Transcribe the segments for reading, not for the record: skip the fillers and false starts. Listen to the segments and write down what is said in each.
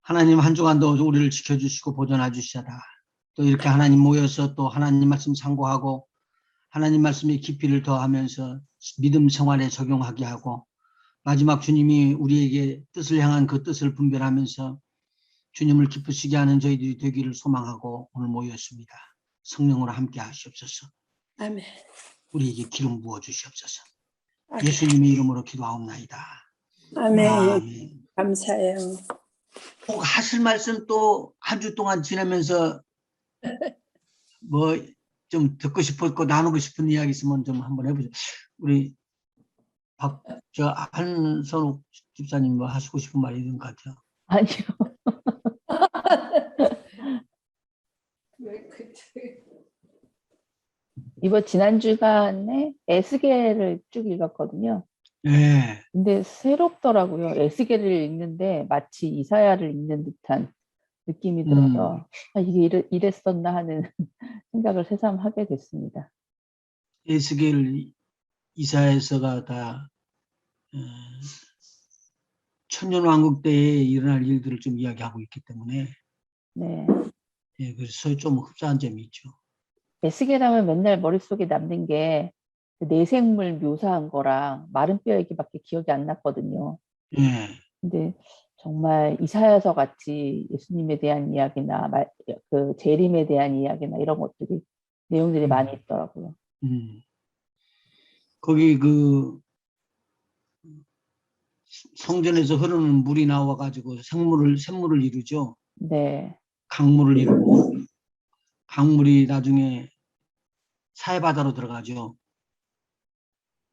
하나님 한 주간도 우리를 지켜주시고 보존해 주시다. 또 이렇게 하나님 모여서 또 하나님 말씀 상고하고 하나님 말씀의 깊이를 더하면서 믿음 생활에 적용하게 하고 마지막 주님이 우리에게 뜻을 향한 그 뜻을 분별하면서 주님을 기쁘시게 하는 저희들이 되기를 소망하고 오늘 모였습니다. 성령으로 함께 하시옵소서. 아멘. 우리에게 기름 부어 주시옵소서. 아멘. 예수님의 이름으로 기도하옵나이다. 아멘. 아멘. 감사해요. 꼭 하실 말씀 또 한 주 동안 지나면서 뭐 좀 듣고 싶었고 나누고 싶은 이야기 있으면 좀 한번 해보죠. 우리 한선욱 집사님 뭐 하시고 싶은 말이 있는 것 같아요. 아니요. 이번 지난 주간에 에스겔을 쭉 읽었거든요. 네. 근데 새롭더라고요. 에스겔을 읽는데 마치 이사야를 읽는 듯한 느낌이 들어서 아, 이게 이랬었나 하는 생각을 새삼 하게 됐습니다. 에스겔 이사야서가 다 천년왕국 때에 일어날 일들을 좀 이야기하고 있기 때문에 네. 예, 그래서 좀 흡사한 점이 있죠. 에스겔 하면 맨날 머릿속에 남는 게 내생물 묘사한 거랑 마른 뼈 얘기밖에 기억이 안 났거든요. 예. 근데 정말 이사야서 같이 예수님에 대한 이야기나 그 재림에 대한 이야기나 이런 것들이 내용들이 많이 있더라고요. 거기 그 성전에서 흐르는 물이 나와가지고 샘물을 이루죠. 네. 강물을 이루고 강물이 나중에 사해바다로 들어가죠.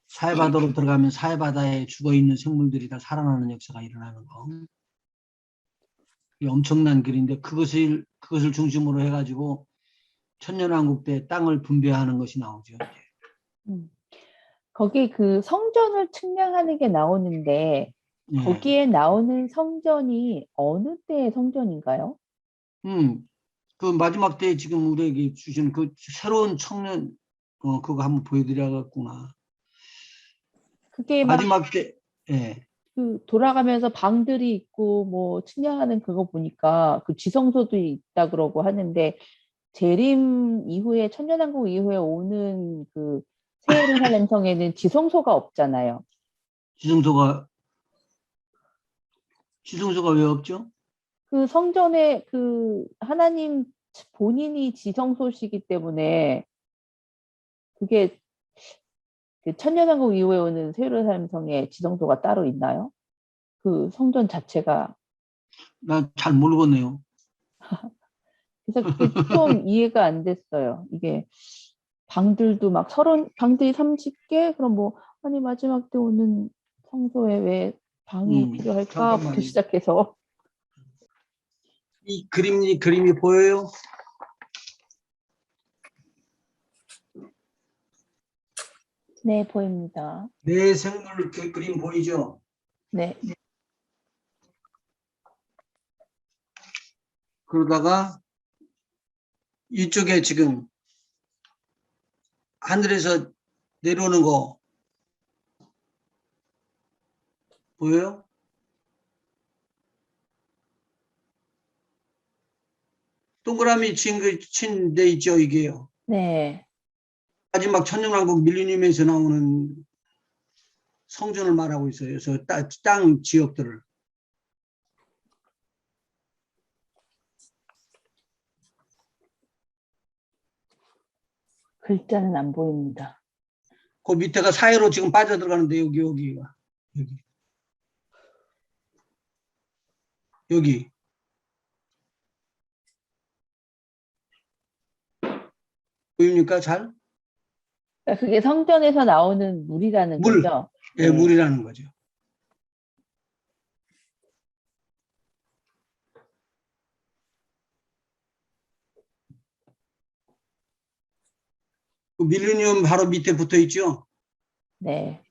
사해바다로 들어가면 사해바다에 죽어있는 생물들이 다 살아나는 역사가 일어나는 거. 이게 엄청난 글인데 그것을 중심으로 해가지고 천년왕국 때 땅을 분배하는 것이 나오죠. 거기 그 성전을 측량하는 게 나오는데 예. 거기에 나오는 성전이 어느 때의 성전인가요? 그 마지막 때 지금 우리에게 주신 그 새로운 청년 그거 한번 보여드려야겠구나. 그게 막 마지막 때 예. 그 돌아가면서 방들이 있고 뭐 측량하는 그거 보니까 그 지성소도 있다 그러고 하는데 재림 이후에 천년왕국 이후에 오는 그 새 예루살렘 성에는 지성소가 없잖아요. 지성소가 왜 없죠? 그 성전에 그 하나님 본인이 지성소시기 때문에 그게 그 천년왕국 이후에 오는 새 예루살렘 성에 지성소가 따로 있나요? 그 성전 자체가. 난 잘 모르겠네요. 그래서 그게 좀 이해가 안 됐어요. 이게 방들도 막 방들이 30개? 그럼 뭐 아니 마지막 때 오는 성소에 왜 방이 필요할까부터 잠깐만요. 시작해서. 이 그림이 보여요? 네, 보입니다. 내 생물 그 그림 보이죠? 네. 그러다가 이쪽에 지금 하늘에서 내려오는 거 보여요? 동그라미 친 데 있죠, 이게요. 네. 마지막 천년왕국 밀레니엄에서 나오는 성전을 말하고 있어요. 그래서 땅 지역들을. 글자는 안 보입니다. 그 밑에가 사이로 지금 빠져들어가는데 여기가 여기 보입니까? 잘? 그러니까 그게 성전에서 나오는 물이라는 물. 거죠? 네, 물이라는 거죠. 그 밀레니엄 바로 밑에 붙어 있죠? 네.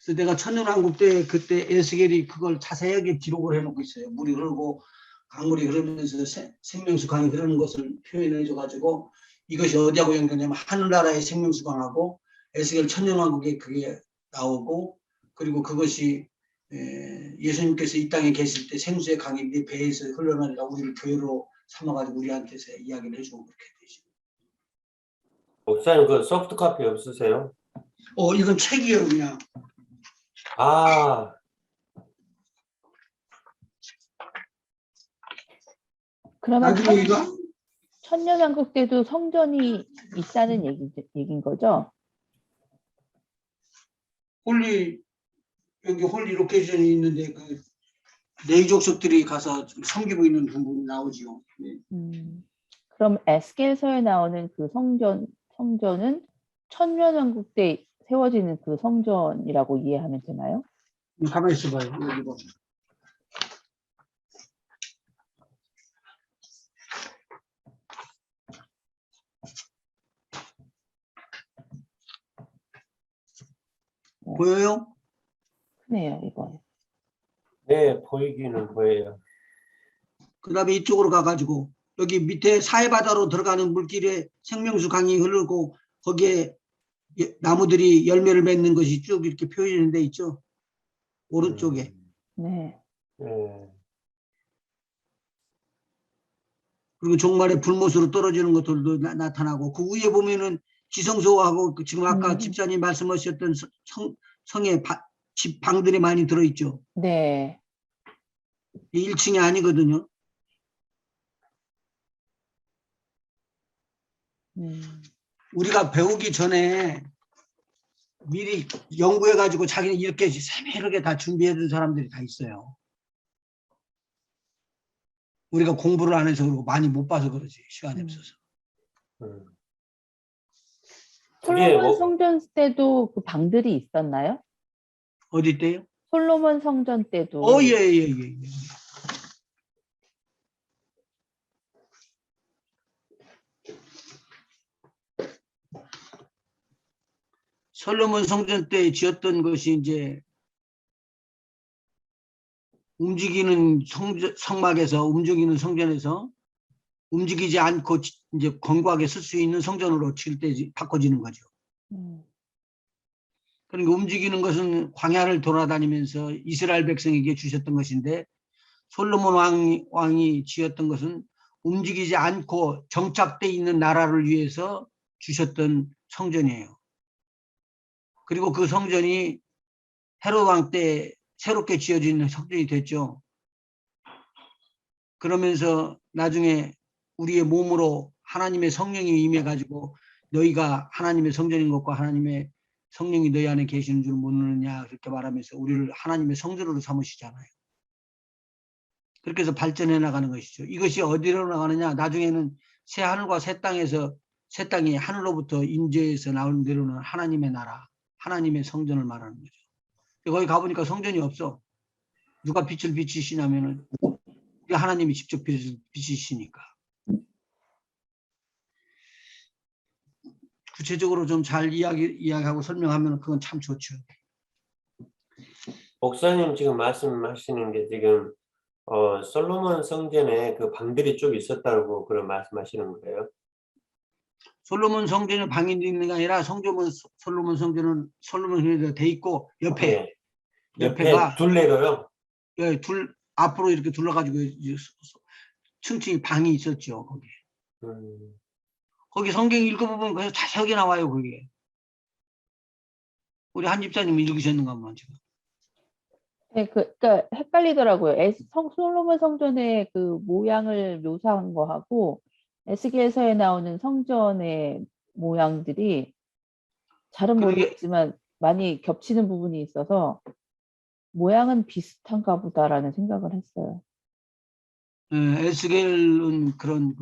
그래서 내가 천년왕국 때 그때 에스겔이 그걸 자세하게 기록을 해놓고 있어요. 물이 흐르고 강물이 흐르면서 생명수강이 흐르는 것을 표현해 줘가지고 이것이 어디하고 연결되냐면 하늘나라의 생명수강하고 에스겔 천년왕국에 그게 나오고 그리고 그것이 예수님께서 이 땅에 계실 때 생수의 강이 네 배에서 흘러나니까 우리를 교회로 삼아가지고 우리한테서 이야기를 해주고 그렇게 되죠. 목사님 그 소프트 카피 없으세요? 이건 책이에요, 그냥. 아, 그러면 나중에 이거 천년왕국 때도 성전이 있다는 얘기인 거죠? 여기 홀리 로케이션이 있는데 그 레이족속들이 가서 섬기고 있는 부분이 나오지요. 네. 그럼 에스겔서에 나오는 그 성전은 천년왕국 때 세워지는 그 성전이라고 이해하면 되나요? 가만히 있어봐요. 여기 봐. 보여요? 크네요, 이거. 네, 보이기는 보여요. 그 다음에 이쪽으로 가가지고 여기 밑에 사해바다로 들어가는 물길에 생명수 강이 흐르고 거기에 나무들이 열매를 맺는 것이 쭉 이렇게 표현이 돼 있죠. 오른쪽에. 네. 그리고 종말에 불못으로 떨어지는 것들도 나타나고 그 위에 보면은 지성소하고 지금 아까 집사님 말씀하셨던 성의 집 방들이 많이 들어있죠. 네. 1층이 아니거든요. 우리가 배우기 전에 미리 연구해가지고 자기는 이렇게 세밀하게 다 준비해둔 사람들이 다 있어요. 우리가 공부를 안 해서 그러고 많이 못 봐서 그러지. 시간이 없어서. 솔로몬 성전 때도 그 방들이 있었나요? 어디 때요? 솔로몬 성전 때도. 예. 솔로몬 성전 때 지었던 것이 이제 움직이는 성막에서 움직이는 성전에서 움직이지 않고 이제 견고하게 쓸 수 있는 성전으로 칠 때 바꿔지는 거죠. 그러니까 움직이는 것은 광야를 돌아다니면서 이스라엘 백성에게 주셨던 것인데 솔로몬 왕이 지었던 것은 움직이지 않고 정착되어 있는 나라를 위해서 주셨던 성전이에요. 그리고 그 성전이 헤롯 왕 때 새롭게 지어진 성전이 됐죠. 그러면서 나중에 우리의 몸으로 하나님의 성령이 임해가지고 너희가 하나님의 성전인 것과 하나님의 성령이 너희 안에 계시는 줄 모르느냐 그렇게 말하면서 우리를 하나님의 성전으로 삼으시잖아요. 그렇게 해서 발전해 나가는 것이죠. 이것이 어디로 나가느냐, 나중에는 새 하늘과 새 땅에서 새 땅이 하늘로부터 임재해서 나오는 대로는 하나님의 나라, 하나님의 성전을 말하는 거죠. 거기 가보니까 성전이 없어. 누가 빛을 비치시냐면은 하나님이 직접 빛을 비치시니까. 구체적으로 좀 잘 이야기하고 설명하면 그건 참 좋죠. 목사님 지금 말씀하시는 게 지금 솔로몬 성전에 그 방들이 쭉 있었다고 그런 말씀하시는 거예요? 솔로몬 성전에 방이 있는 게 아니라 솔로몬 성전은 솔로몬 돼 있고 옆에 옆에가 둘레로요? 예, 앞으로 이렇게 둘러가지고 층층이 방이 있었죠. 거기. 거기 성경 읽어보면 그래서 자세하게 나와요. 그게. 우리 한 집사님 읽으셨는가 한번 지금. 네, 그러니까 헷갈리더라고요. 솔로몬 성전의 그 모양을 묘사한 거하고 에스겔서에 나오는 성전의 모양들이 잘은 모르겠지만 많이 겹치는 부분이 있어서 모양은 비슷한가 보다라는 생각을 했어요. 에스겔은 그런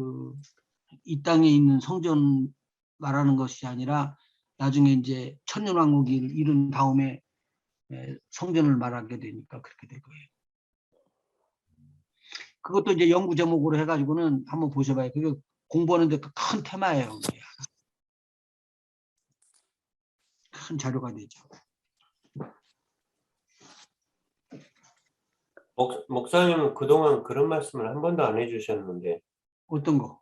이 땅에 있는 성전 말하는 것이 아니라 나중에 이제 천년왕국이 이룬 다음에 성전을 말하게 되니까 그렇게 될 거예요. 그것도 이제 연구 제목으로 해가지고는 한번 보셔봐요. 그게 공부하는데 큰 테마예요. 큰 자료가 되죠. 목사님은 그동안 그런 말씀을 한 번도 안 해주셨는데. 어떤 거?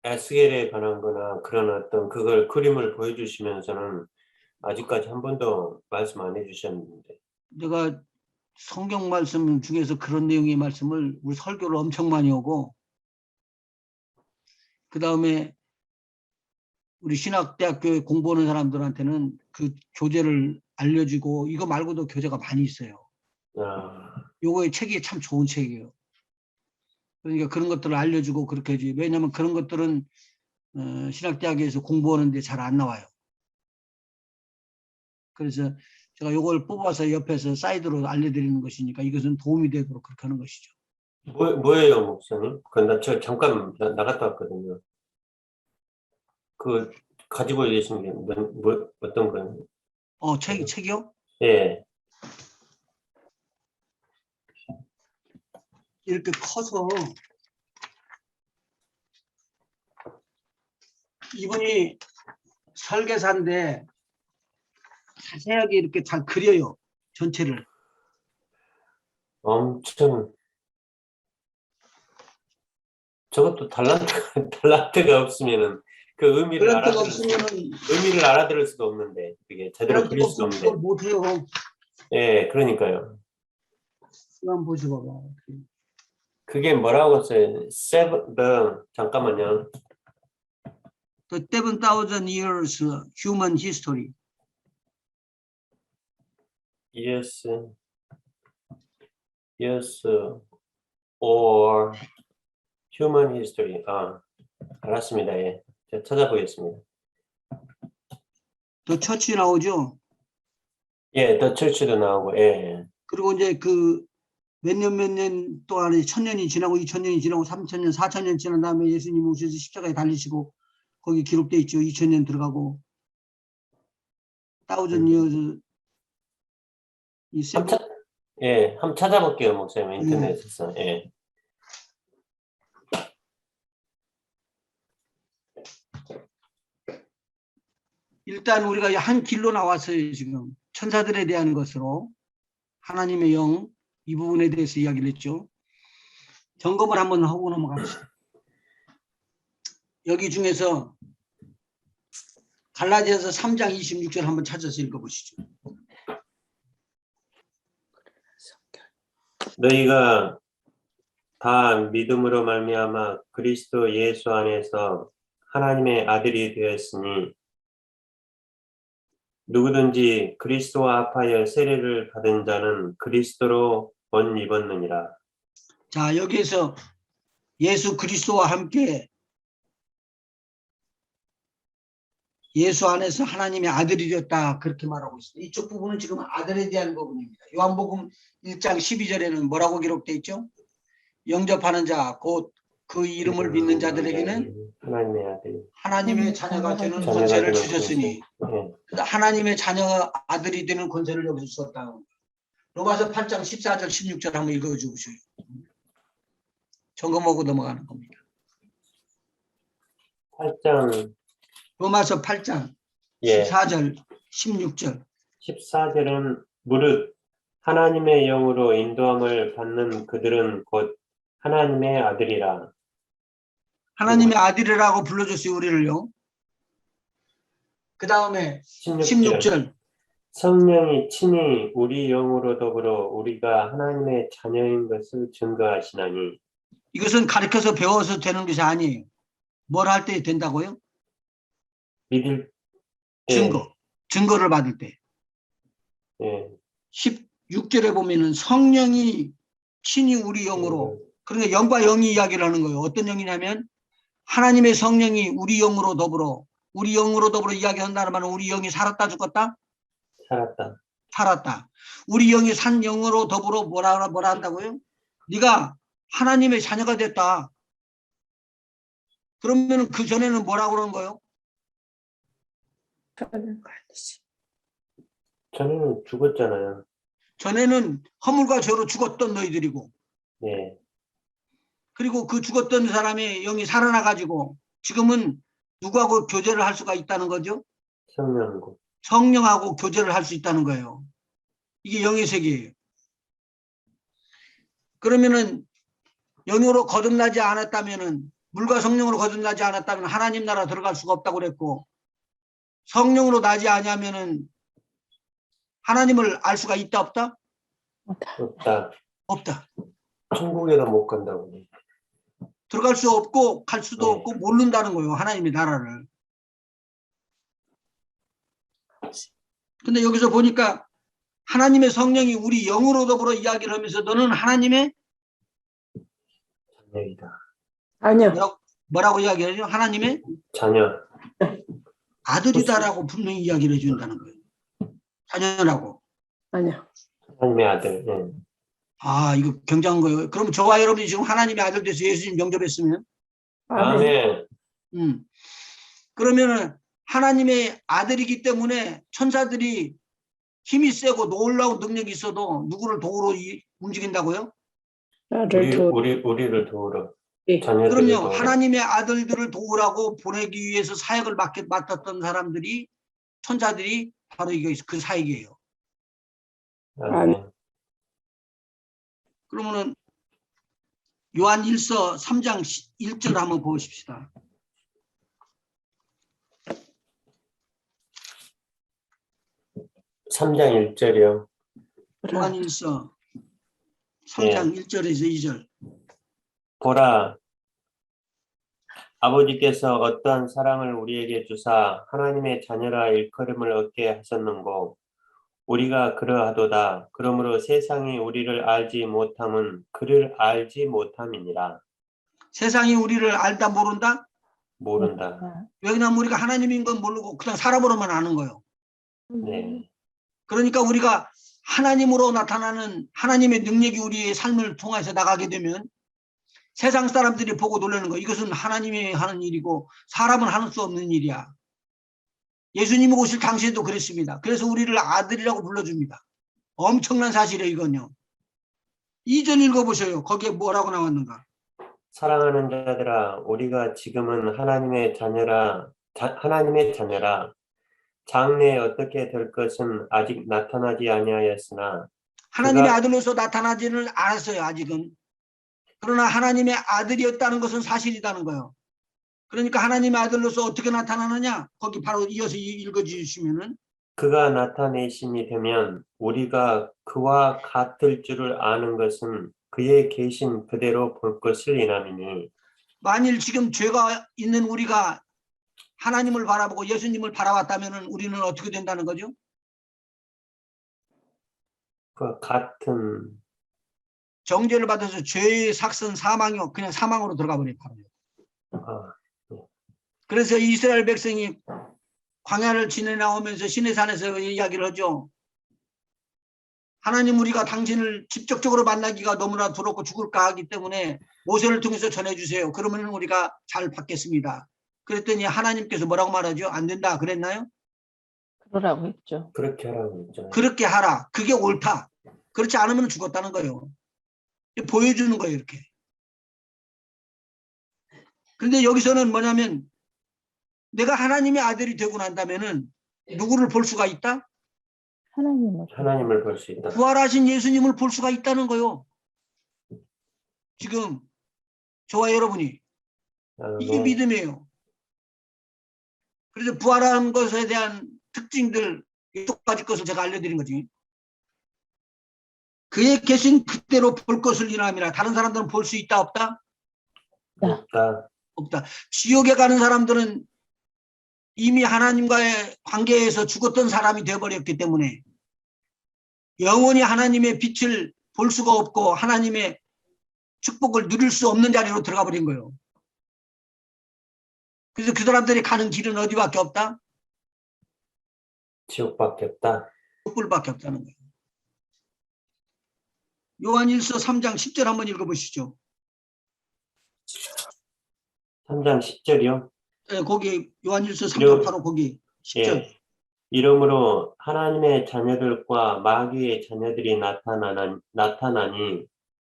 에스겔에 관한 거나 그런 어떤 그걸 그림을 보여주시면서는 아직까지 한 번도 말씀 안 해주셨는데. 내가 성경 말씀 중에서 그런 내용의 말씀을 우리 설교를 엄청 많이 오고, 그 다음에 우리 신학대학교에 공부하는 사람들한테는 그 교재를 알려주고, 이거 말고도 교재가 많이 있어요. 요거의 책이 참 좋은 책이에요. 그러니까 그런 것들을 알려주고 그렇게 해야지. 왜냐하면 그런 것들은 신학대학에서 공부하는데 잘 안 나와요. 그래서 제가 요걸 뽑아서 옆에서 사이드로 알려드리는 것이니까 이것은 도움이 되도록 그렇게 하는 것이죠. 뭐예요, 목사님? 저 잠깐 나갔다 왔거든요. 그 가지고 계신 게 어떤 거예요? 책이요? 예. 이렇게 커서 이분이 설계사인데 자세하게 이렇게 잘 그려요. 전체를. 엄청 저것도 달란트가 없으면은 그 의미를 그런 뜻 의미를 알아들을 수가 없는데 그게 제대로 그릴 수가 없으면 없는데. 못해요. 예, 그러니까요. 한번 보시고 봐. 그게 뭐라고 써요? 잠깐만요. The 7,000 years human history. Yes, or human history. 알았습니다. 예, 제가 찾아보겠습니다. 더 처치 나오죠. 예, 더 철치도 나오고, 예. 그리고 이제 그 몇 년 동안에 1000년이 지나고 2000년이 지나고 3000년, 4000년 지난 다음에 예수님 오셔서 십자가에 달리시고 거기 기록돼 있죠. 2000년 들어가고 1000 years. 예, 한번 찾아볼게요, 목사님. 인터넷에서. 예. 일단 우리가 한 길로 나왔어요. 지금 천사들에 대한 것으로 하나님의 영 이 부분에 대해서 이야기를 했죠. 점검을 한번 하고 넘어갑시다. 여기 중에서 갈라디아서 3장 26절 한번 찾아서 읽어보시죠. 너희가 다 믿음으로 말미암아 그리스도 예수 안에서 하나님의 아들이 되었으니 누구든지 그리스도와 합하여 세례를 받은 자는 그리스도로 번 입었느니라. 자, 여기에서 예수 그리스도와 함께 예수 안에서 하나님의 아들이 되었다 그렇게 말하고 있습니다. 이쪽 부분은 지금 아들에 대한 부분입니다. 요한복음 1장 12절에는 뭐라고 기록되어 있죠? 영접하는 자, 곧 그 이름을 믿는 자들에게는 하나님의 아들, 하나님의 자녀가 되는 권세를 주셨으니, 하나님의 자녀가 아들이 되는 권세를 여기서 주었다. 로마서 8장 14절 16절 한번 읽어주시죠. 점검하고 넘어가는 겁니다. 8장 로마서 8장 예. 14절 16절 14절은 무릇 하나님의 영으로 인도함을 받는 그들은 곧 하나님의 아들이라. 하나님의 아들이라고 불러줬어요. 우리를요. 그 다음에 16절 성령이 친히 우리 영으로 더불어 우리가 하나님의 자녀인 것을 증거하시나니. 이것은 가르쳐서 배워서 되는 것이 아니에요. 뭘 할 때 된다고요? 믿을 때. 증거를 받을 때. 예. 16절에 보면은 성령이 친히 우리 영으로, 그러니까 영과 영이 이야기를 하는 거예요. 어떤 영이냐면 하나님의 성령이 우리 영으로 더불어 이야기한다는 말은 우리 영이 살았다 죽었다? 살았다. 우리 영이 산 영으로 더불어 뭐라 한다고요? 네가 하나님의 자녀가 됐다. 그러면 그 전에는 뭐라고 그러는 거예요? 전에는 죽었잖아요. 전에는 허물과 죄로 죽었던 너희들이고, 네. 그리고 그 죽었던 사람의 영이 살아나가지고 지금은 누구하고 교제를 할 수가 있다는 거죠? 성령하고 교제를 할 수 있다는 거예요. 이게 영의 세계예요. 그러면은 영으로 거듭나지 않았다면은, 물과 성령으로 거듭나지 않았다면 하나님 나라 들어갈 수가 없다고 그랬고, 성령으로 나지 않으면은 하나님을 알 수가 있다 없다? 없다. 없다. 천국에도 못 간다고. 들어갈 수 없고 갈 수도 네. 없고 모른다는 거예요. 하나님의 나라를. 근데 여기서 보니까 하나님의 성령이 우리 영으로 더불어 이야기를 하면서 너는 하나님의 자녀이다. 아니요. 뭐라고 이야기하죠? 하나님의 자녀. 아들이다라고 분명히 이야기를 해준다는 거예요. 자녀라고. 아니요. 하나님의 아들. 예. 아, 이거 굉장한 거예요. 그럼 저와 여러분이 지금 하나님의 아들 돼서 예수님 영접했으면, 아멘. 아멘. 그러면은 하나님의 아들이기 때문에 천사들이 힘이 세고 놀라운 능력이 있어도 누구를 도우러 움직인다고요? 나를 도. 우리를 도우러. 예. 자녀들을 그럼요. 도우러. 하나님의 아들들을 도우라고 보내기 위해서 사역을 맡았던 사람들이, 천사들이 바로 이게 그 사역이에요. 아멘. 그러면은 요한 1서 3장 1절 한번 보십시다. 삼장 1절이요. 요한 1서 3장 1절에서 2절. 보라, 아버지께서 어떠한 사랑을 우리에게 주사 하나님의 자녀라 일컬음을 얻게 하셨는고 우리가 그러하도다. 그러므로 세상이 우리를 알지 못함은 그를 알지 못함이니라. 세상이 우리를 알다 모른다? 모른다. 왜냐하면 우리가 하나님인 건 모르고 그냥 사람으로만 아는 거예요. 네. 그러니까 우리가 하나님으로 나타나는 하나님의 능력이 우리의 삶을 통해서 나가게 되면 세상 사람들이 보고 놀라는 거. 이것은 하나님이 하는 일이고 사람은 하는 수 없는 일이야. 예수님이 오실 당시에도 그랬습니다. 그래서 우리를 아들이라고 불러줍니다. 엄청난 사실이에요, 이건요. 2절 읽어보셔요. 거기에 뭐라고 나왔는가. 사랑하는 자들아, 우리가 지금은 하나님의 자녀라. 장래에 어떻게 될 것은 아직 나타나지 아니하였으나 하나님의 그가- 아들로서 나타나지는 않았어요, 아직은. 그러나 하나님의 아들이었다는 것은 사실이라는 거예요. 그러니까 하나님의 아들로서 어떻게 나타나느냐? 거기 바로 이어서 읽어주시면은 그가 나타내심이 되면 우리가 그와 같을 줄을 아는 것은 그의 계신 그대로 볼 것을 인함이니 만일 지금 죄가 있는 우리가 하나님을 바라보고 예수님을 바라봤다면 우리는 어떻게 된다는 거죠? 그 같은 정죄를 받아서 죄의 삭선 사망이요. 그냥 사망으로 들어가 버려요. 바로. 아, 그래서 이스라엘 백성이 광야를 지내나오면서 시내산에서 이야기를 하죠. 하나님 우리가 당신을 직접적으로 만나기가 너무나 두렵고 죽을까 하기 때문에 모세를 통해서 전해주세요. 그러면 우리가 잘 받겠습니다. 그랬더니 하나님께서 뭐라고 말하죠? 안 된다 그랬나요? 그러라고 했죠. 그렇게 하라고 했잖아요. 그렇게 하라. 그게 옳다. 그렇지 않으면 죽었다는 거예요. 보여주는 거예요, 이렇게. 그런데 여기서는 뭐냐면 내가 하나님의 아들이 되고 난다면은 누구를 볼 수가 있다? 하나님을 볼 수 있다. 부활하신 예수님을 볼 수가 있다는 거요. 지금 저와 여러분이 이게 아멘. 믿음이에요. 그래서 부활한 것에 대한 특징들 6가지 것을 제가 알려드린 거지. 그의 계신 그대로 볼 것을 인함이라. 다른 사람들은 볼 수 있다 없다? 없다. 없다. 지옥에 가는 사람들은 이미 하나님과의 관계에서 죽었던 사람이 되어버렸기 때문에 영원히 하나님의 빛을 볼 수가 없고 하나님의 축복을 누릴 수 없는 자리로 들어가 버린 거예요. 그래서 그 사람들이 가는 길은 어디밖에 없다? 지옥밖에 없다. 불밖에 없다는 거예요. 요한일서 3장 10절 한번 읽어보시죠. 3장 10절이요. 네, 거기 요한일서 3장 바로 거기 10절. 예. 이러므로 하나님의 자녀들과 마귀의 자녀들이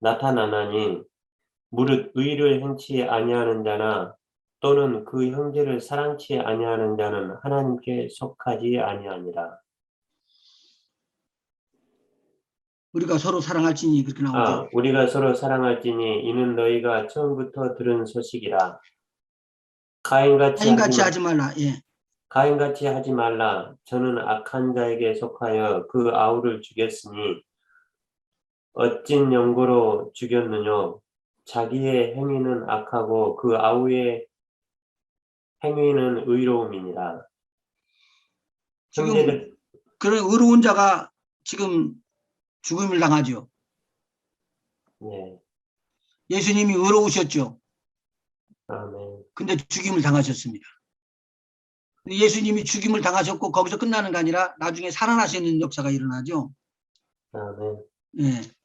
나타나니 무릇 의를 행치 아니하는 자나 또는 그 형제를 사랑치 아니하는 자는 하나님께 속하지 아니하니라. 우리가 서로 사랑할지니 그렇게 나오죠. 우리가 서로 사랑할지니 이는 너희가 처음부터 들은 소식이라. 가인같이 하지 말라. 예. 가인같이 하지 말라. 저는 악한 자에게 속하여 그 아우를 죽였으니 어찐 연고로 죽였느냐? 자기의 행위는 악하고 그 아우의 행위는 의로움이니라. 지금 형제들, 그런 의로운 자가 지금 죽음을 당하죠. 네, 예수님이 의로우셨죠. 아멘, 근데 죽임을 당하셨습니다. 근데 예수님이 죽임을 당하셨고 거기서 끝나는 게 아니라 나중에 살아나시는 역사가 일어나죠. 아멘. 예.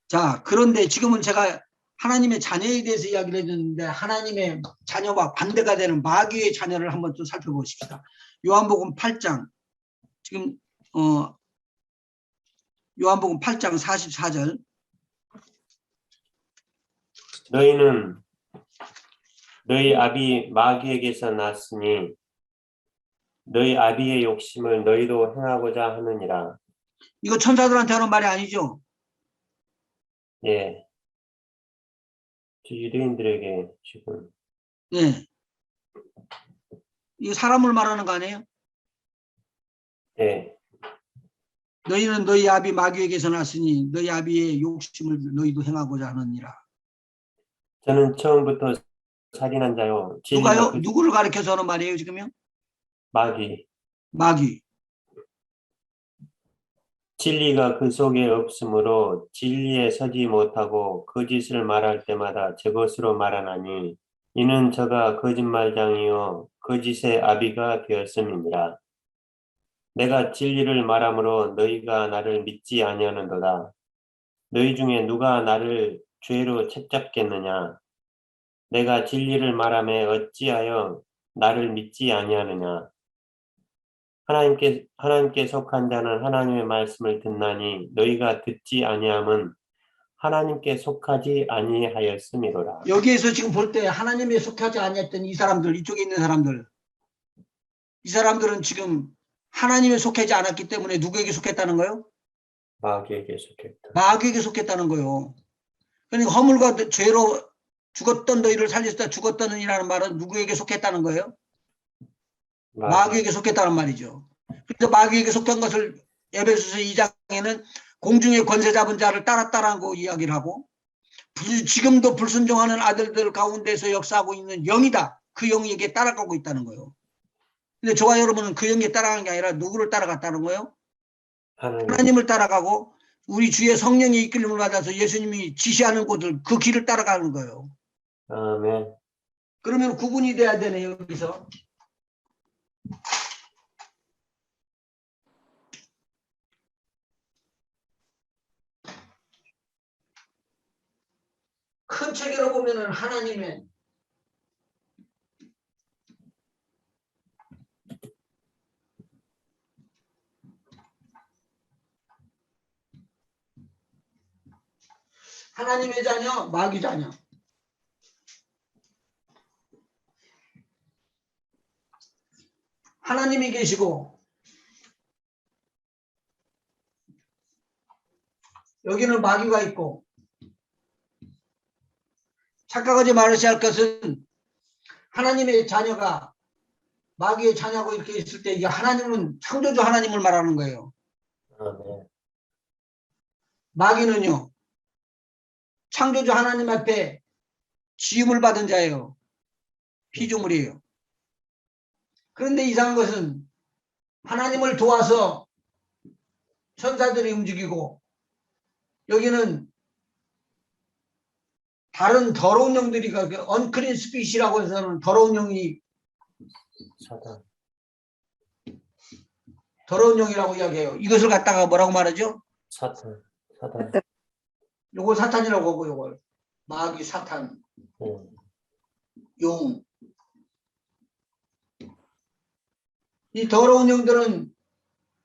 자, 그런데 지금은 제가 하나님의 자녀에 대해서 이야기를 해줬는데 하나님의 자녀와 반대가 되는 마귀의 자녀를 한번 좀 살펴보십시다. 요한복음 8장 지금 요한복음 8장 44절 너희는 너희 아비 마귀에게서 났으니 너희 아비의 욕심을 너희도 행하고자 하느니라. 이거 천사들한테 하는 말이 아니죠. 예, 유대인들에게 지금 예. 이거 사람을 말하는 거 아니에요? 예, 너희는 너희 아비 마귀에게서 났으니 너희 아비의 욕심을 너희도 행하고자 하느니라. 저는 처음부터 살인한 자요. 누가요? 진리가 누구를 가리켜서 하는 말이에요 지금요? 마귀. 마귀. 진리가 그 속에 없으므로 진리에 서지 못하고 거짓을 말할 때마다 제 것으로 말하나니 이는 저가 거짓말장이요 거짓의 아비가 되었음이니라. 내가 진리를 말함으로 너희가 나를 믿지 아니하는도다. 너희 중에 누가 나를 죄로 책잡겠느냐? 내가 진리를 말하매 어찌하여 나를 믿지 아니하느냐? 하나님께 속한 자는 하나님의 말씀을 듣나니 너희가 듣지 아니함은 하나님께 속하지 아니하였음이로라. 여기에서 지금 볼 때 하나님에 속하지 아니했던 이 사람들, 이쪽에 있는 사람들, 이 사람들은 지금 하나님에 속하지 않았기 때문에 누구에게 속했다는 거예요? 마귀에게 속했다. 마귀에게 속했다는 거예요. 그러니까 허물과 죄로 죽었던 너희를 살렸다 죽었던 이라는 말은 누구에게 속했다는 거예요? 마귀에게 속했다는 말이죠. 그래서 마귀에게 속한 것을 에베소서 2장에는 공중의 권세 잡은 자를 따랐다라고 이야기를 하고 지금도 불순종하는 아들들 가운데서 역사하고 있는 영이다. 그 영에게 따라가고 있다는 거예요. 근데 저와 여러분은 그 영에 따라가는 게 아니라 누구를 따라갔다는 거예요? 하나님을 따라가고 우리 주의 성령의 이끌림을 받아서 예수님이 지시하는 곳을 그 길을 따라가는 거예요. 아멘. 그러면 구분이 돼야 되네요. 여기서. 큰 체계로 보면은 하나님의 자녀, 마귀 자녀. 하나님이 계시고 여기는 마귀가 있고 착각하지 말으셔야 할 것은 하나님의 자녀가 마귀의 자녀고 이렇게 있을 때 이게 하나님은 창조주 하나님을 말하는 거예요. 아멘. 마귀는요. 창조주 하나님 앞에 지음을 받은 자예요. 피조물이에요. 그런데 이상한 것은 하나님을 도와서 천사들이 움직이고 여기는 다른 더러운 영들이 언크린 스피시라고 해서는 더러운 영이 사단. 더러운 영이라고 이야기해요. 이것을 갖다가 뭐라고 말하죠? 사단. 요걸 사탄이라고 하고 요걸 마귀 사탄 용. 이 더러운 영들은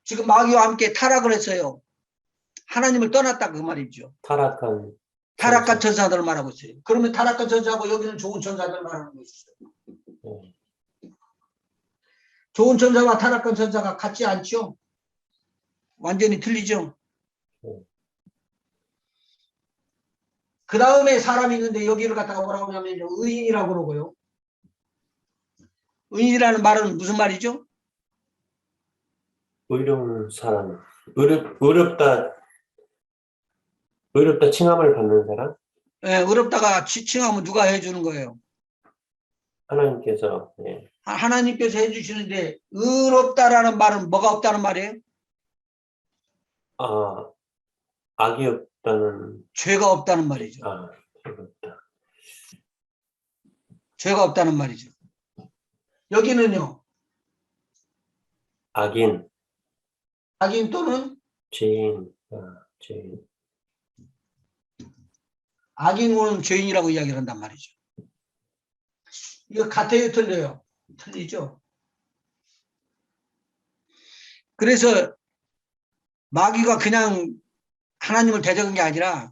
지금 마귀와 함께 타락을 했어요. 하나님을 떠났다 그 말이죠. 타락한 천사들을 말하고 있어요. 그러면 타락한 천사하고 여기는 좋은 천사들을 말하는 것이죠. 좋은 천사와 타락한 천사가 같지 않죠? 완전히 틀리죠? 그 다음에 사람이 있는데 여기를 갖다가 뭐라고 하냐면 의인이라고 그러고요. 의인이라는 말은 무슨 말이죠? 의로운 사람. 의롭다 칭함을 받는 사람? 예, 어렵다가 칭하면 누가 해주는 거예요? 하나님께서. 예. 하나님께서 해주시는데 의롭다라는 말은 뭐가 없다는 말이에요? 아, 악이 없다는. 죄가 없다는 말이죠. 아, 의롭다. 죄가 없다는 말이죠. 여기는요. 악인, 악인 또는 죄인, 죄인. 악인은 죄인이라고 이야기를 한단 말이죠. 이거 같아요, 틀려요? 틀리죠. 그래서 마귀가 그냥 하나님을 대적한 게 아니라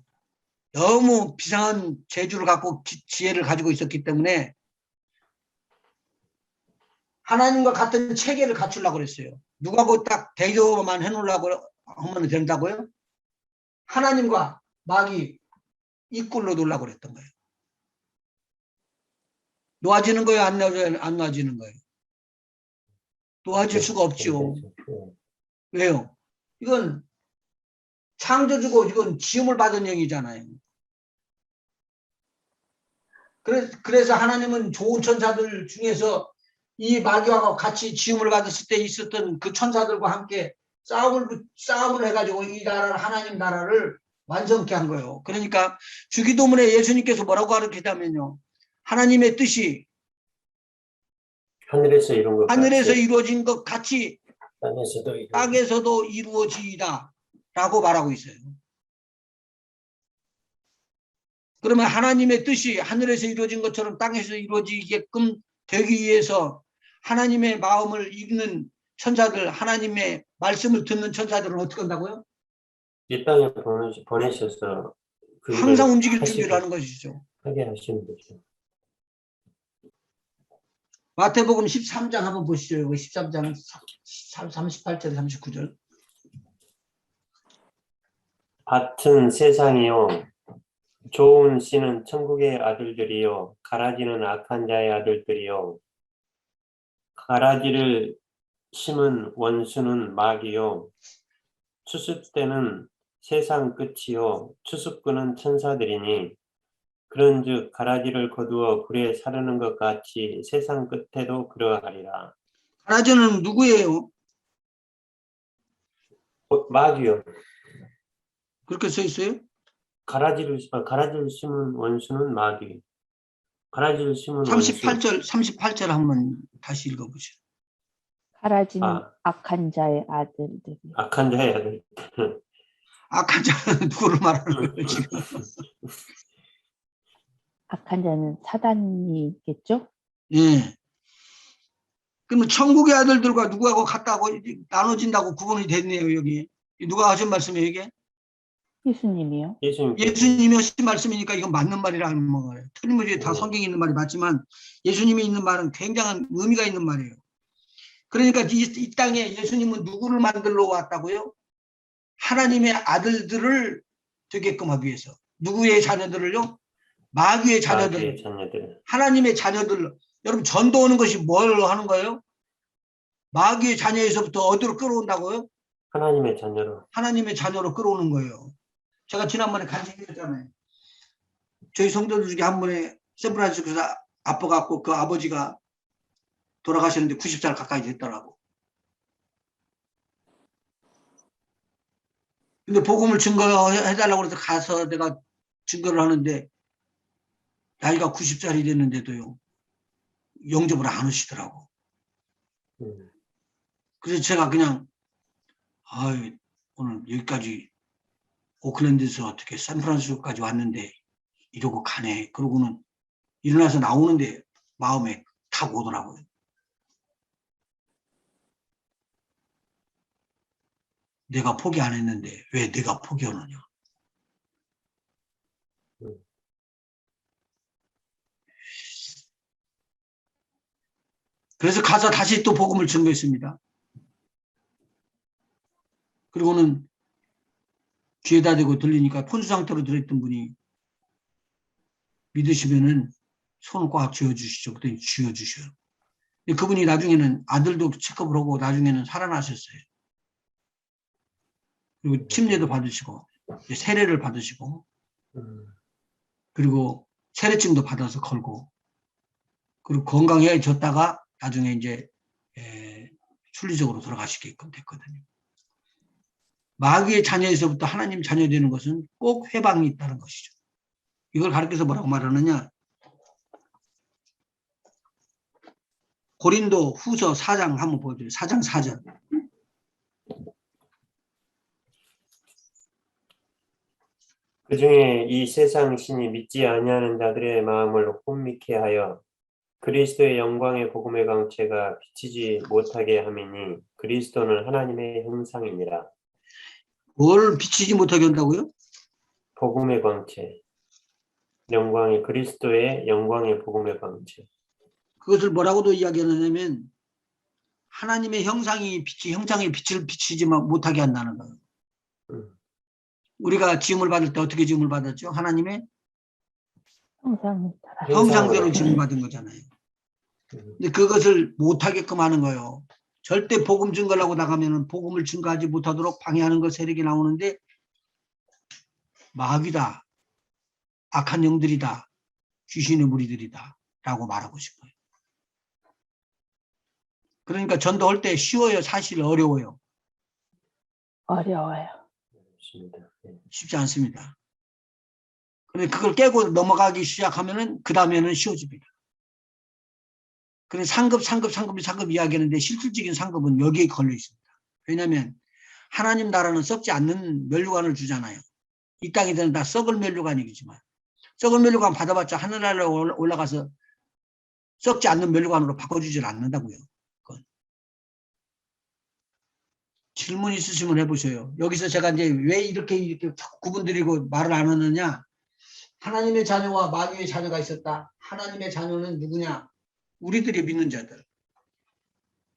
너무 비상한 재주를 갖고 지혜를 가지고 있었기 때문에 하나님과 같은 체계를 갖추려고 그랬어요. 누가 그 딱 대조만 해놓으려고 하면 된다고요? 하나님과 마귀 이꼴로 놓으려고 그랬던 거예요. 놓아지는 거예요? 안 놓아지는 거예요? 놓아질 수가 없죠. 왜요? 이건 창조주고 이건 지음을 받은 영이잖아요. 그래서 하나님은 좋은 천사들 중에서 이 마귀와 같이 지음을 받았을 때 있었던 그 천사들과 함께 싸움을 해가지고 이 나라를, 하나님 나라를 완성케 한 거예요. 그러니까 주기도문에 예수님께서 뭐라고 가르치냐면요. 하나님의 뜻이 하늘에서 이룬 것 하늘에서 같이 이루어진 것 같이 땅에서도 이루어지이다 라고 말하고 있어요. 그러면 하나님의 뜻이 하늘에서 이루어진 것처럼 땅에서 이루어지게끔 되기 위해서 하나님의 마음을 읽는 천사들, 하나님의 말씀을 듣는 천사들은 어떻게 한다고요? 이 땅에 보내셔서 항상 움직일 준비를 하는 것이죠. 하게 하시는 거죠. 마태복음 13장 한번 보시죠. 여기 13장 38절 39절. 밭은 세상이요 좋은 씨는 천국의 아들들이요 가라지는 악한 자의 아들들이요 가라지를 심은 원수는 마귀요 추수 때는 세상 끝이요 추수꾼은 천사들이니 그런즉 가라지를 거두어 불에 사르는 것 같이 세상 끝에도 그러하리라. 가라지는 누구예요? 마귀요. 그렇게 써 있어요? 가라지를 심은 원수는 마귀. 가라지를 심은 38절 한번 다시 읽어보시죠. 가라지는 악한 자의 아들들이. 악한 자의 아들. 악한 자는 누구를 말하는 거예요 지금? 악한 자는 사단이겠죠? 예. 그러면 천국의 아들들과 누구하고 같다고 나눠진다고 구분이 됐네요 여기. 누가 하신 말씀이에요 이게? 예수님이요. 예수님이 하신 말씀이니까 이건 맞는 말이라는 거예요. 틀림없이 다 성경에 있는 말이 맞지만 예수님이 있는 말은 굉장한 의미가 있는 말이에요. 그러니까 이 땅에 예수님은 누구를 만들러 왔다고요? 하나님의 아들들을 되게끔 하기 위해서. 누구의 자녀들을요? 마귀의 자녀들. 하나님의 자녀들. 여러분 전도 오는 것이 뭘 하는 거예요? 마귀의 자녀에서부터 어디로 끌어온다고요? 하나님의 자녀로. 하나님의 자녀로 끌어오는 거예요. 제가 지난번에 간증했잖아요. 저희 성도들 중에 한 분의 샌프란시스코에서 아파갖고 그 아버지가 돌아가셨는데 90살 가까이 됐더라고. 근데 복음을 증거해달라고 해서 가서 내가 증거를 하는데 나이가 90살이 됐는데도요. 영접을 안 하시더라고. 그래서 제가 그냥 오늘 여기까지 오클랜드에서 어떻게 샌프란시스코까지 왔는데 이러고 가네. 그러고는 일어나서 나오는데 마음에 탁 오더라고요. 내가 포기 안 했는데 왜 내가 포기하느냐. 그래서 가서 다시 또 복음을 증거했습니다. 그리고는 귀에다 대고 들리니까 폰수 상태로 들어있던 분이 믿으시면은 손을 꽉 쥐어주시죠. 그랬더니 쥐어주셔요. 그분이 나중에는 아들도 체크업을 하고 나중에는 살아나셨어요. 그리고 침례도 받으시고 이제 세례를 받으시고 그리고 세례증도 받아서 걸고 그리고 건강해졌다가 나중에 이제 순리적으로 돌아가시게끔 됐거든요. 마귀의 자녀에서부터 하나님 자녀 되는 것은 꼭 회방이 있다는 것이죠. 이걸 가르쳐서 뭐라고 말하느냐? 고린도 후서 4장 한번 보여줘요. 4장 4절. 그 중에 이 세상 신이 믿지 아니하는 자들의 마음을 혼미케 하여 그리스도의 영광의 복음의 광채가 비치지 못하게 함이니 그리스도는 하나님의 형상이니라. 뭘 비치지 못하게 한다고요? 복음의 광채. 영광의 그리스도의 영광의 복음의 광채. 그것을 뭐라고도 이야기하느냐면 하나님의 형상의 빛을 비치지 못하게 한다는 거예요. 우리가 지음을 받을 때 어떻게 지음을 받았죠? 하나님의 형상대로 지음을 받은 거잖아요. 근데 그것을 못하게끔 하는 거예요. 절대 복음 증거를 하고 나가면 복음을 증거하지 못하도록 방해하는 것 세력이 나오는데 마귀다, 악한 영들이다, 귀신의 무리들이다 라고 말하고 싶어요. 그러니까 전도할 때 쉬워요? 사실 어려워요? 어려워요. 쉽지 않습니다. 그런데 그걸 깨고 넘어가기 시작하면은 그 다음에는 쉬워집니다. 그래서 상급 이야기하는데 실질적인 상급은 여기에 걸려 있습니다. 왜냐하면 하나님 나라는 썩지 않는 면류관을 주잖아요. 이 땅에 되는 다 썩을 면류관이지만 썩을 면류관 받아봤자 하늘나라로 올라가서 썩지 않는 면류관으로 바꿔주질 않는다고요. 그건. 질문 있으시면 해보세요. 여기서 제가 이제 왜 이렇게 구분드리고 말을 안 하느냐. 하나님의 자녀와 마귀의 자녀가 있었다. 하나님의 자녀는 누구냐? 우리들이 믿는 자들.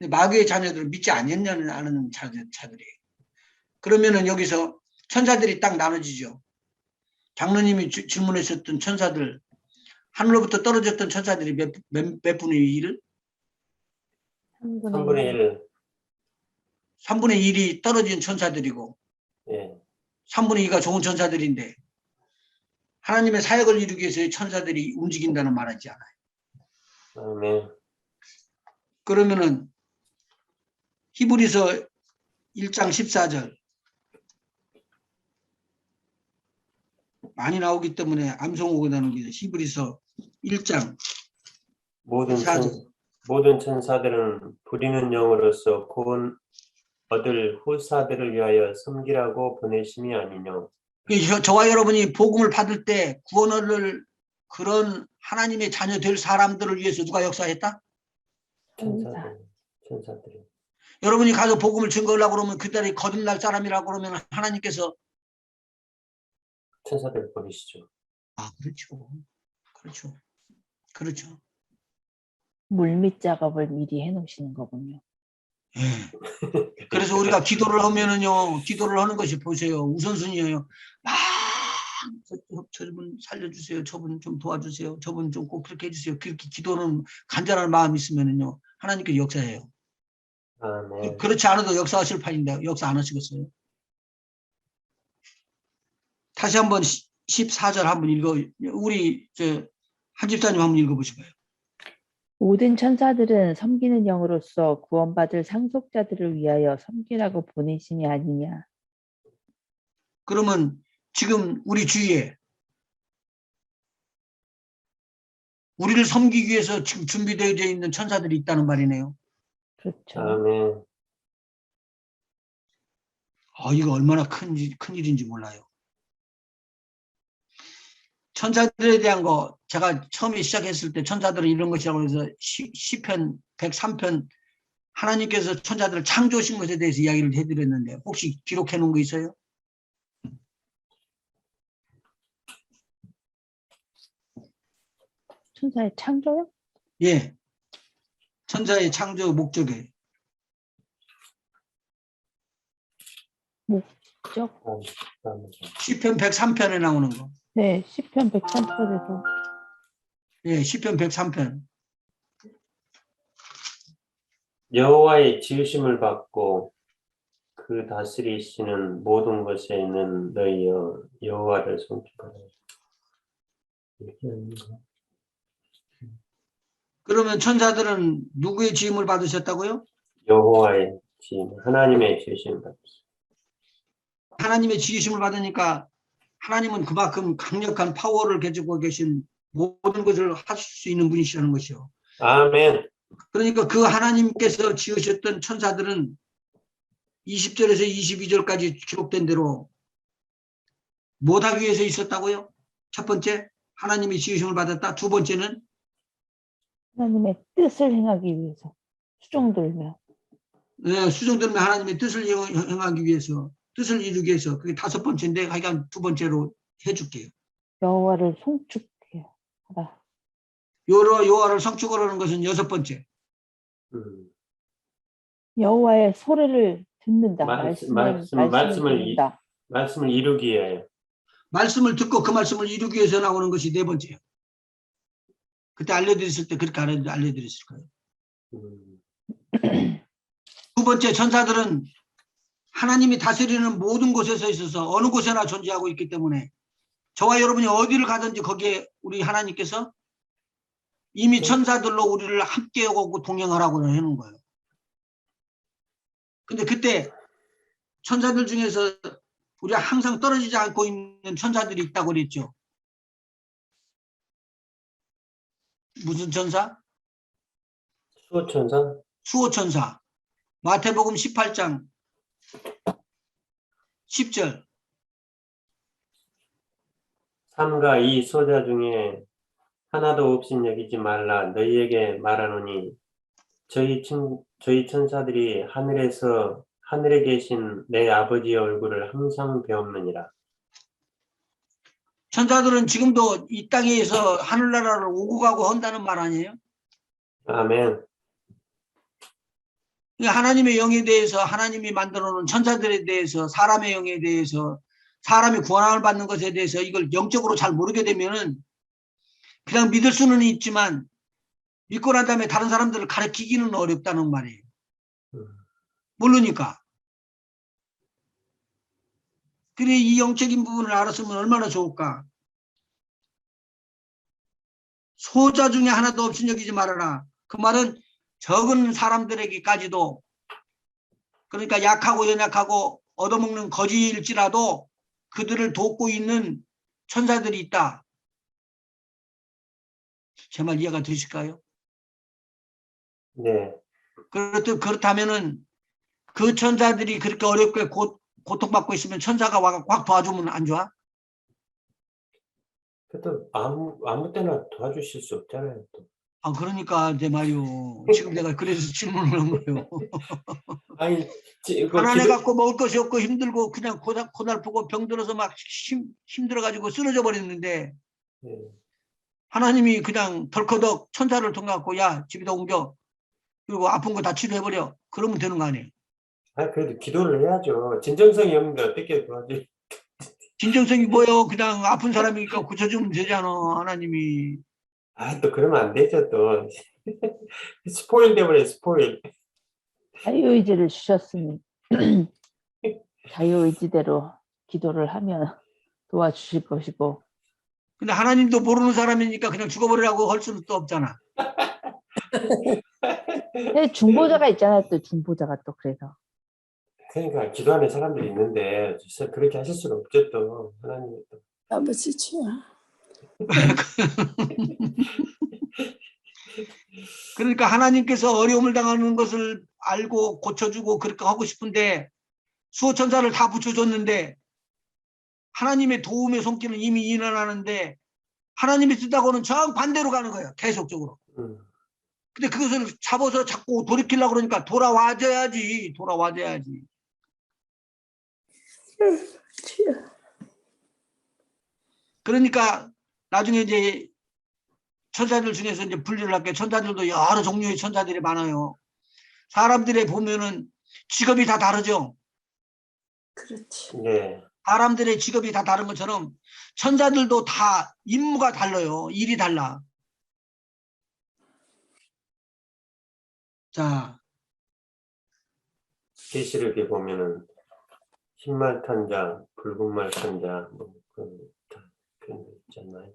마귀의 자녀들은 믿지 않는 자들이에요. 그러면은 여기서 천사들이 딱 나눠지죠. 장로님이 질문하셨던 천사들, 하늘로부터 떨어졌던 천사들이 몇 분의 1을? 3분의 1. 3분의 1이 떨어진 천사들이고, 예. 3분의 2가 좋은 천사들인데, 하나님의 사역을 이루기 위해서 천사들이 움직인다는 말하지 않아요. 아멘. 그러면은 히브리서 1장 14절 많이 나오기 때문에 암송하고 나는 게 히브리서 1장 모든 천사들은 부리는 영으로서 구원 얻을 후사들을 위하여 섬기라고 보내심이 아니뇨. 저와 여러분이 복음을 받을 때 구원 얻을 그런 하나님의 자녀 될 사람들을 위해서 누가 역사했다? 천사들이. 여러분이 가서 복음을 증거하려고 그러면 그들이 거듭날 사람이라고 그러면 하나님께서 천사들 보내시죠. 아, 그렇죠. 물밑 작업을 미리 해놓으시는 거군요. 예. 그래서 우리가 기도를 하면은요, 기도를 하는 것이 보세요. 우선순위예요. 저분 살려주세요. 저분 좀 도와주세요. 저분 좀 꼭 그렇게 해주세요. 그렇게 기도는 간절한 마음이 있으면은요, 하나님께서 역사해요. 아멘. 그렇지 않아도 역사하실 판인데 역사 안 하시겠어요? 다시 한번 14절 한번 우리 한 집사님 한번 읽어보시고요. 모든 천사들은 섬기는 영으로서 구원받을 상속자들을 위하여 섬기라고 보내심이 아니냐. 그러면 지금 우리 주위에 우리를 섬기기 위해서 지금 준비되어 있는 천사들이 있다는 말이네요. 그렇죠. 아멘. 이거 얼마나 큰 일인지 몰라요. 천사들에 대한 거 제가 처음에 시작했을 때 천사들은 이런 것이라고 해서 시편 103편 하나님께서 천사들을 창조하신 것에 대해서 이야기를 해드렸는데 혹시 기록해 놓은 거 있어요? 천사의 창조요? 예. 천사의 창조 목적에. 목적? 시편 103편에 나오는 거. 네, 시편 103편에도. 예, 시편 103편. 여호와의 지으심을 받고 그 다스리시는 모든 것에 있는 너희여 여호와를 섬기라. 그러면 천사들은 누구의 지음을 받으셨다고요? 여호와의 지음, 하나님의 지으심 받으시. 하나님의 지으심을 받으니까 하나님은 그만큼 강력한 파워를 가지고 계신 모든 것을 하실 수 있는 분이시라는 것이요. 아멘. 그러니까 그 하나님께서 지으셨던 천사들은 20절에서 22절까지 기록된 대로 못하기 위해서 있었다고요? 첫 번째, 하나님이 지으심을 받았다. 두 번째는 하나님의 뜻을 행하기 위해서 수종들며 수종들면 하나님의 뜻을 행하기 위해서, 뜻을 이루기 위해서. 그게 다섯 번째인데 하여간 두 번째로 해줄게요. 여호와를 송축해야 하라. 여호와를 성축하라는 것은 여섯 번째. 여호와의 소리를 듣는다. 말씀을 듣는다. 말씀을 이루기 위하여. 말씀을 듣고 그 말씀을 이루기 위해서 나오는 것이 네 번째예요. 그때 알려드렸을 때 그렇게 알려드렸을 거예요. 두 번째, 천사들은 하나님이 다스리는 모든 곳에서 있어서 어느 곳에나 존재하고 있기 때문에 저와 여러분이 어디를 가든지 거기에 우리 하나님께서 이미 천사들로 우리를 함께 오고 동행하라고 해놓은 거예요. 근데 그때 천사들 중에서 우리가 항상 떨어지지 않고 있는 천사들이 있다고 그랬죠. 무슨 천사? 수호천사? 수호천사. 마태복음 18장 10절. 삼가 이 소자 중에 하나도 없인 여기지 말라. 너희에게 말하노니 저희 천사들이 하늘에 계신 내 아버지의 얼굴을 항상 배옵느니라. 천사들은 지금도 이 땅에서 하늘나라를 오고 가고 한다는 말 아니에요? 아멘. 하나님의 영에 대해서, 하나님이 만들어 놓은 천사들에 대해서, 사람의 영에 대해서, 사람이 구원을 받는 것에 대해서 이걸 영적으로 잘 모르게 되면은 그냥 믿을 수는 있지만 믿고 난 다음에 다른 사람들을 가르치기는 어렵다는 말이에요. 모르니까. 그래, 이 영적인 부분을 알았으면 얼마나 좋을까. 소자 중에 하나도 없인 여기지 말아라. 그 말은 적은 사람들에게까지도, 그러니까 약하고 연약하고 얻어먹는 거지일지라도 그들을 돕고 있는 천사들이 있다. 제 말 이해가 되실까요? 네. 그렇다면은 그 천사들이 그렇게 어렵게 고통받고 있으면 천사가 와서 꽉 도와주면 안 좋아? 그래도 아무 때나 도와주실 수 없잖아요. 또. 그러니까 내 말이요. 지금 내가 그래서 질문을 한 거예요. 아니, 가난해 갖고 먹을 것이 없고 힘들고 그냥 고달프고 병들어서 막 힘들어가지고 쓰러져 버렸는데 네. 하나님이 그냥 덜커덕 천사를 통해 갖고 야 집에다 옮겨 그리고 아픈 거 다 치료해버려. 그러면 되는 거 아니에요? 그래도 기도를 해야죠. 진정성이 없는데 어떻게 도와줘? 진정성이 뭐예요? 그냥 아픈 사람이니까 고쳐주면 되잖아. 하나님이. 또 그러면 안 되죠, 또. 스포일 돼버려, 스포일. 자유의지를 주셨으니 자유의지대로 기도를 하면 도와주실 것이고. 근데 하나님도 모르는 사람이니까 그냥 죽어버리라고 할 수는 또 없잖아. 근데 중보자가 있잖아요. 또 중보자가 또 그래서. 그러니까 기도하는 사람들이 있는데 그렇게 하실 수는 없죠, 또. 하나님이 또. 아버지 주여. 그러니까 하나님께서 어려움을 당하는 것을 알고 고쳐주고 그렇게 하고 싶은데 수호천사를 다 붙여줬는데 하나님의 도움의 손길은 이미 일어나는데 하나님이 쓰다고는 정반대로 가는 거예요. 계속적으로. 근데 그것을 잡아서 자꾸 돌이키려고 그러니까 돌아와줘야지. 주여. 그러니까 나중에 이제 천사들 중에서 이제 분류를 할게요. 천사들도 여러 종류의 천사들이 많아요. 사람들의 보면은 직업이 다 다르죠. 그렇지. 네. 사람들의 직업이 다 다른 것처럼 천사들도 다 임무가 달라요. 일이 달라. 자, 계시록에 보면은 흰말 탄자, 붉은 말 탄자, 뭐 그런 거 있잖아요.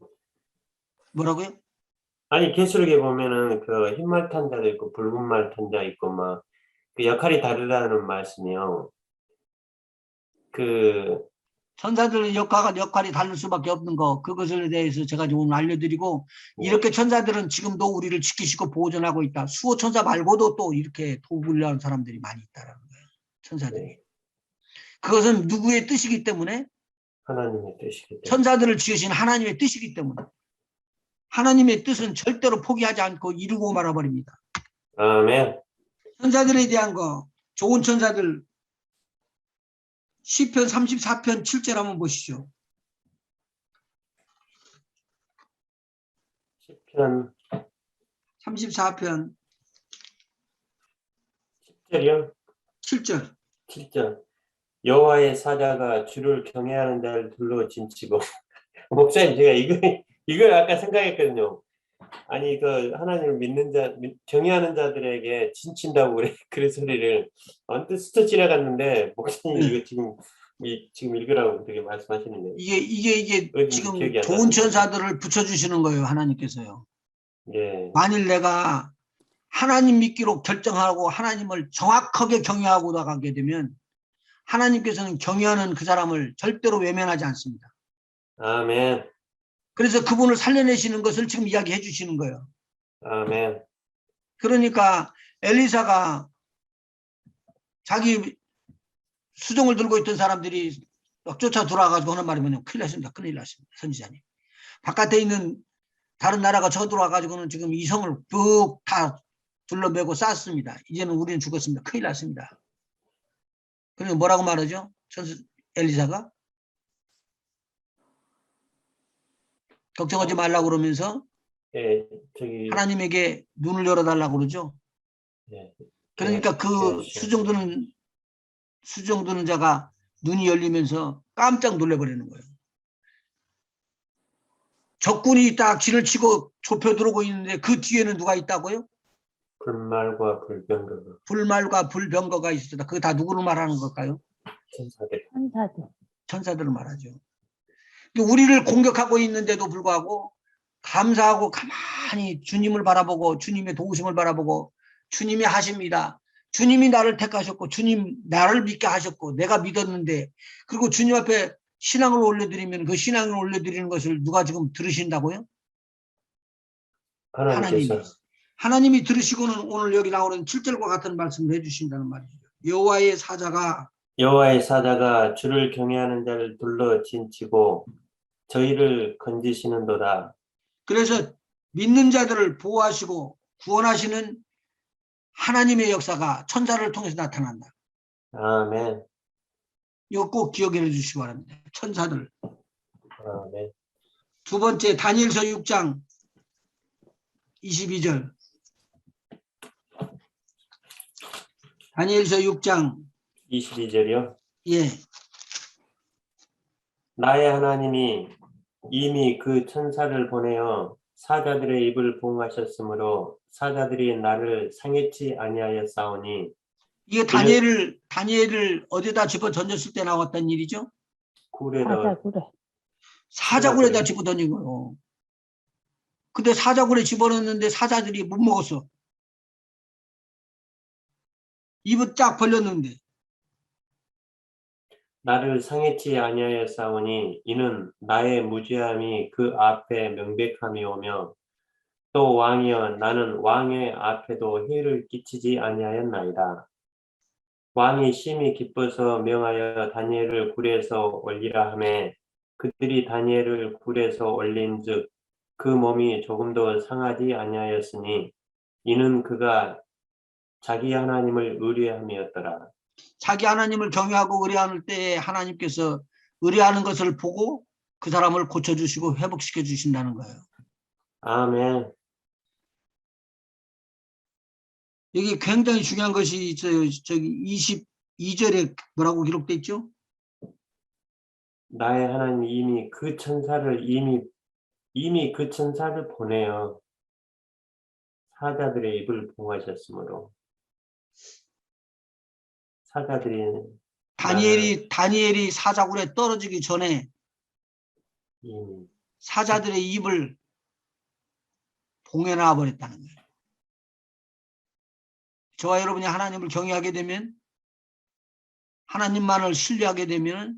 뭐라고요? 아니 계시록에 보면은 그 흰말 탄자도 있고 붉은 말 탄자 있고 막 그 역할이 다르다는 말씀이요. 그 천사들의 역할이 다를 수밖에 없는 거, 그것에 대해서 제가 좀 오늘 알려드리고, 예. 이렇게 천사들은 지금도 우리를 지키시고 보존하고 있다. 수호 천사 말고도 또 이렇게 도우려고 하는 사람들이 많이 있다라는 거예요. 천사들이. 네. 그것은 누구의 뜻이기 때문에, 하나님의 뜻이기 때문에. 천사들을 지으신 하나님의 뜻이기 때문에, 하나님의 뜻은 절대로 포기하지 않고 이루고 말아버립니다. 아멘. 천사들에 대한 거, 좋은 천사들, 시편 34편 7절 한번 보시죠. 시편 34편 10절이요? 7절. 7절. 여호와의 사자가 주를 경외하는 자를 둘러 진치고. 목사님 제가 이걸 아까 생각했거든요. 아니 그 하나님을 믿는 자, 경외하는 자들에게 진친다고 그래 그 소리를 언뜻 스쳐 지나갔는데 목사님 이거 지금 읽으라고 되게 말씀하시는데 이게 어딘지 지금 기억이 안 좋은 나네요. 천사들을 붙여주시는 거예요, 하나님께서요. 예, 만일 내가 하나님 믿기로 결정하고 하나님을 정확하게 경외하고 나가게 되면 하나님께서는 경외하는 그 사람을 절대로 외면하지 않습니다. 아멘, 그래서 그분을 살려내시는 것을 지금 이야기해 주시는 거예요. 아멘, 그러니까 엘리사가 자기 수종을 들고 있던 사람들이 막 쫓아 들어와가지고 하는 말이 뭐냐면 큰일 났습니다. 큰일 났습니다. 선지자님. 바깥에 있는 다른 나라가 쳐들어와가지고는 지금 이 성을 쭉 다 둘러매고 쌌습니다. 이제는 우리는 죽었습니다. 큰일 났습니다. 그러니까 뭐라고 말하죠? 엘리사가? 걱정하지 말라고 그러면서 예, 저기 하나님에게 눈을 열어달라고 그러죠. 예, 그러니까 그 수종드는 자가 눈이 열리면서 깜짝 놀래버리는 거예요. 적군이 딱 진을 치고 좁혀 들어오고 있는데 그 뒤에는 누가 있다고요? 불말과 불병거가 불말과 불병거가 있었다. 그거 다 누구를 말하는 걸까요? 천사들. 천사들. 천사들을 말하죠. 우리를 공격하고 있는데도 불구하고 감사하고 가만히 주님을 바라보고 주님의 도우심을 바라보고 주님이 하십니다. 주님이 나를 택하셨고 주님 나를 믿게 하셨고 내가 믿었는데 그리고 주님 앞에 신앙을 올려드리면 그 신앙을 올려드리는 것을 누가 지금 들으신다고요? 하나님께서 하나님이 들으시고는 오늘 여기 나오는 7절과 같은 말씀을 해주신다는 말이죠. 여호와의 사자가 주를 경외하는 자를 둘러 진치고 저희를 건지시는도다. 그래서 믿는 자들을 보호하시고 구원하시는 하나님의 역사가 천사를 통해서 나타난다. 아멘, 이거 꼭 기억해 주시기 바랍니다. 천사들. 아멘. 두 번째 다니엘서 6장 22절. 다니엘서 6장 22절이요. 예. 나의 하나님이 이미 그 천사를 보내어 사자들의 입을 봉하셨으므로 사자들이 나를 상해치 아니하였사오니 이게 다니엘을 어디다 집어 던졌을 때 나왔던 일이죠? 굴에다가 사자굴에. 사자굴에다 집어 던진 거예요. 근데 사자굴에 집어넣었는데 사자들이 못 먹었어. 입을 쫙 벌렸는데. 나를 상해치 아니하였사오니 이는 나의 무죄함이 그 앞에 명백함이 오며 또 왕이여 나는 왕의 앞에도 해를 끼치지 아니하였나이다. 왕이 심히 기뻐서 명하여 다니엘을 굴에서 올리라 하매 그들이 다니엘을 굴에서 올린즉 그 몸이 조금도 상하지 아니하였으니 이는 그가 자기 하나님을 의뢰함이었더라. 자기 하나님을 경외하고 의뢰하는 때에 하나님께서 의뢰하는 것을 보고 그 사람을 고쳐주시고 회복시켜 주신다는 거예요. 아멘. 여기 굉장히 중요한 것이 있어요. 저기 22절에 뭐라고 기록돼 있죠? 나의 하나님 이미 그 천사를 보내어 사자들의 입을 봉하셨으므로 사자들이 다니엘이 사자굴에 떨어지기 전에 사자들의 입을 봉해놔 버렸다는 거예요. 저와 여러분이 하나님을 경외하게 되면, 하나님만을 신뢰하게 되면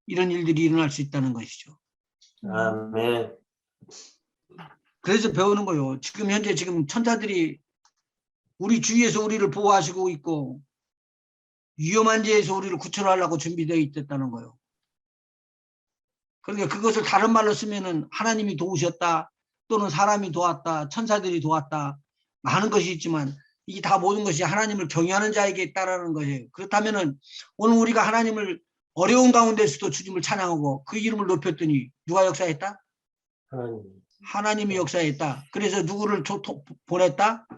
이런 일들이 일어날 수 있다는 것이죠. 아멘. 그래서 배우는 거예요. 지금 현재 천사들이 우리 주위에서 우리를 보호하시고 있고 위험한 지에서 우리를 구출하려고 준비되어 있다는 거예요. 그러니까 그것을 다른 말로 쓰면은 하나님이 도우셨다, 또는 사람이 도왔다, 천사들이 도왔다, 많은 것이 있지만 이게 다 모든 것이 하나님을 경외하는 자에게 있다라는 거예요. 그렇다면은 오늘 우리가 하나님을 어려운 가운데서도 주님을 찬양하고 그 이름을 높였더니 누가 역사했다? 하나님이 역사했다. 그래서 누구를 보냈다?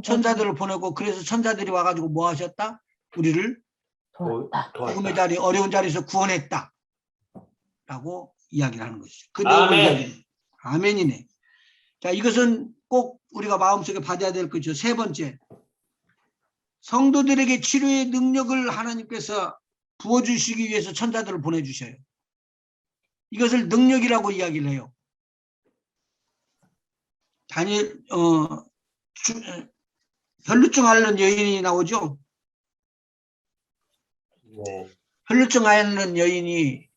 천사들을 보내고, 그래서 천사들이 와가지고 뭐 하셨다? 우리를 죽음의 자리, 어려운 자리에서 구원했다 라고 이야기를 하는 것이죠. 그 내용을 아멘. 이야기해요. 아멘이네. 자, 이것은 꼭 우리가 마음속에 받아야 될 것이죠. 세 번째, 성도들에게 치료의 능력을 하나님께서 부어주시기 위해서 천사들을 보내주셔요. 이것을 능력이라고 이야기를 해요. 혈루증 앓는 여인이 나오죠. 네. 혈루증 앓는 여인이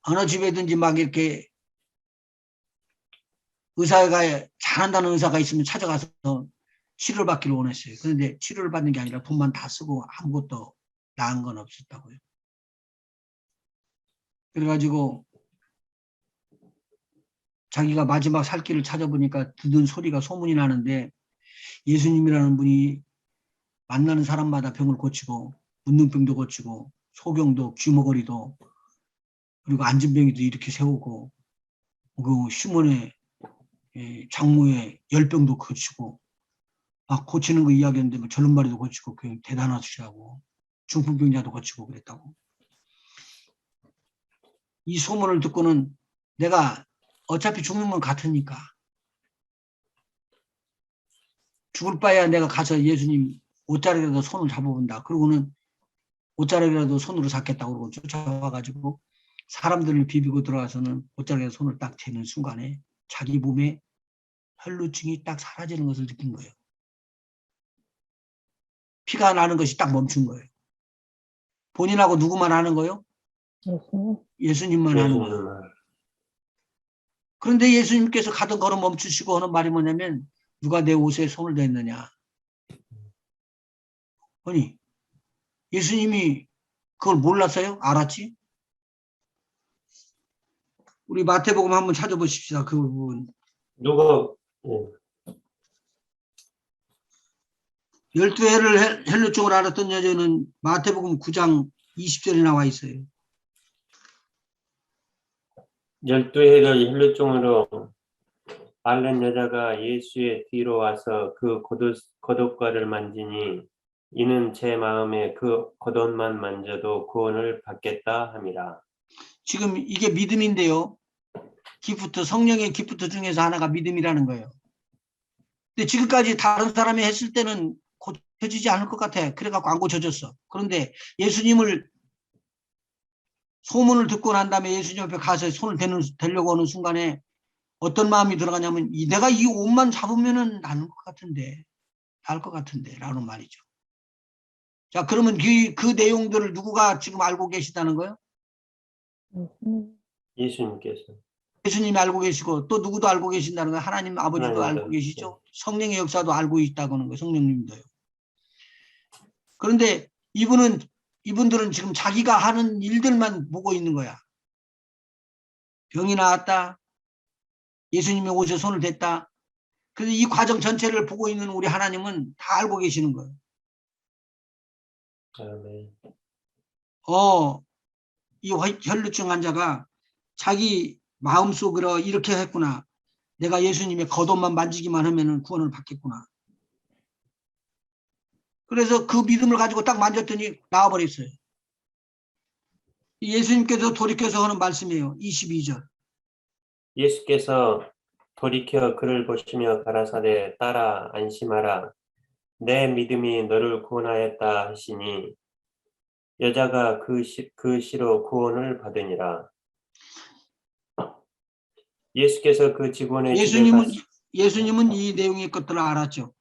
어느 집에든지 막 이렇게 의사가 잘한다는 의사가 있으면 찾아가서 치료를 받기를 원했어요. 그런데 치료를 받는 게 아니라 돈만 다 쓰고 아무것도 나은 건 없었다고요. 그래가지고 자기가 마지막 살 길을 찾아보니까 듣는 소리가 소문이 나는데 예수님이라는 분이 만나는 사람마다 병을 고치고 문둥병도 고치고 소경도 귀머거리도 그리고 앉은병이도 이렇게 세우고 그 휴먼의 장모의 열병도 고치고 막 고치는 거 이야기했는데 뭐 절름발이도 고치고 그 대단하시라고 중풍병자도 고치고 그랬다고. 이 소문을 듣고는 내가 어차피 죽는 건 같으니까 죽을 바에야 내가 가서 예수님 옷자락이라도 손을 잡아본다. 그러고는 옷자락이라도 손으로 잡겠다고 그러고 쫓아와가지고 사람들을 비비고 들어가서는 옷자락에 손을 딱 대는 순간에 자기 몸에 혈루증이 딱 사라지는 것을 느낀 거예요. 피가 나는 것이 딱 멈춘 거예요. 본인하고 누구만 하는 거예요? 예수님만 하는 거예요. 그런데 예수님께서 가던 걸음 멈추시고 하는 말이 뭐냐면 누가 내 옷에 손을 댔느냐. 아니 예수님이 그걸 몰랐어요? 알았지? 우리 마태복음 한번 찾아보십시다. 그 부분. 누가 12해를 혈루증을 앓았던 여자는 마태복음 9장 20절에 나와 있어요. 12해를 혈루증으로 앓는 여자가 예수의 뒤로 와서 그 겉옷과를 만지니 이는 제 마음에 그 겉옷만 만져도 구원을 받겠다 함이라. 지금 이게 믿음인데요. 기프트, 성령의 기프트 중에서 하나가 믿음이라는 거예요. 근데 지금까지 다른 사람이 했을 때는 고쳐지지 않을 것 같아. 그래갖고 안 고쳐졌어. 그런데 예수님을 소문을 듣고 난 다음에 예수님 옆에 가서 손을 대려고 하는 순간에 어떤 마음이 들어가냐면 내가 이 옷만 잡으면은 나을 것 같은데 라는 말이죠. 자, 그러면 그 내용들을 누구가 지금 알고 계시다는 거예요? 예수님께서. 예수님이 알고 계시고 또 누구도 알고 계신다는 거예요? 하나님 아버지도 하나님도. 알고 계시죠? 성령의 역사도 알고 있다고 하는 거예요. 성령님도요. 그런데 이분들은 지금 자기가 하는 일들만 보고 있는 거야. 병이 나왔다. 예수님의 옷에 손을 댔다. 그래서 이 과정 전체를 보고 있는 우리 하나님은 다 알고 계시는 거예요. 아멘. 이 혈루증 환자가 자기 마음속으로 이렇게 했구나. 내가 예수님의 겉옷만 만지기만 하면 구원을 받겠구나. 그래서 그 믿음을 가지고 딱 만졌더니 나와버렸어요. 예수님께서 돌이켜서 하는 말씀이에요. 22절. 예수께서 돌이켜 그를 보시며 가라사대 따라 안심하라. 내 믿음이 너를 구원하였다 하시니 여자가 그 시로 구원을 받으니라. 예수께서 그 직원의 집에 예수님은 이 내용의 것들을 알았죠.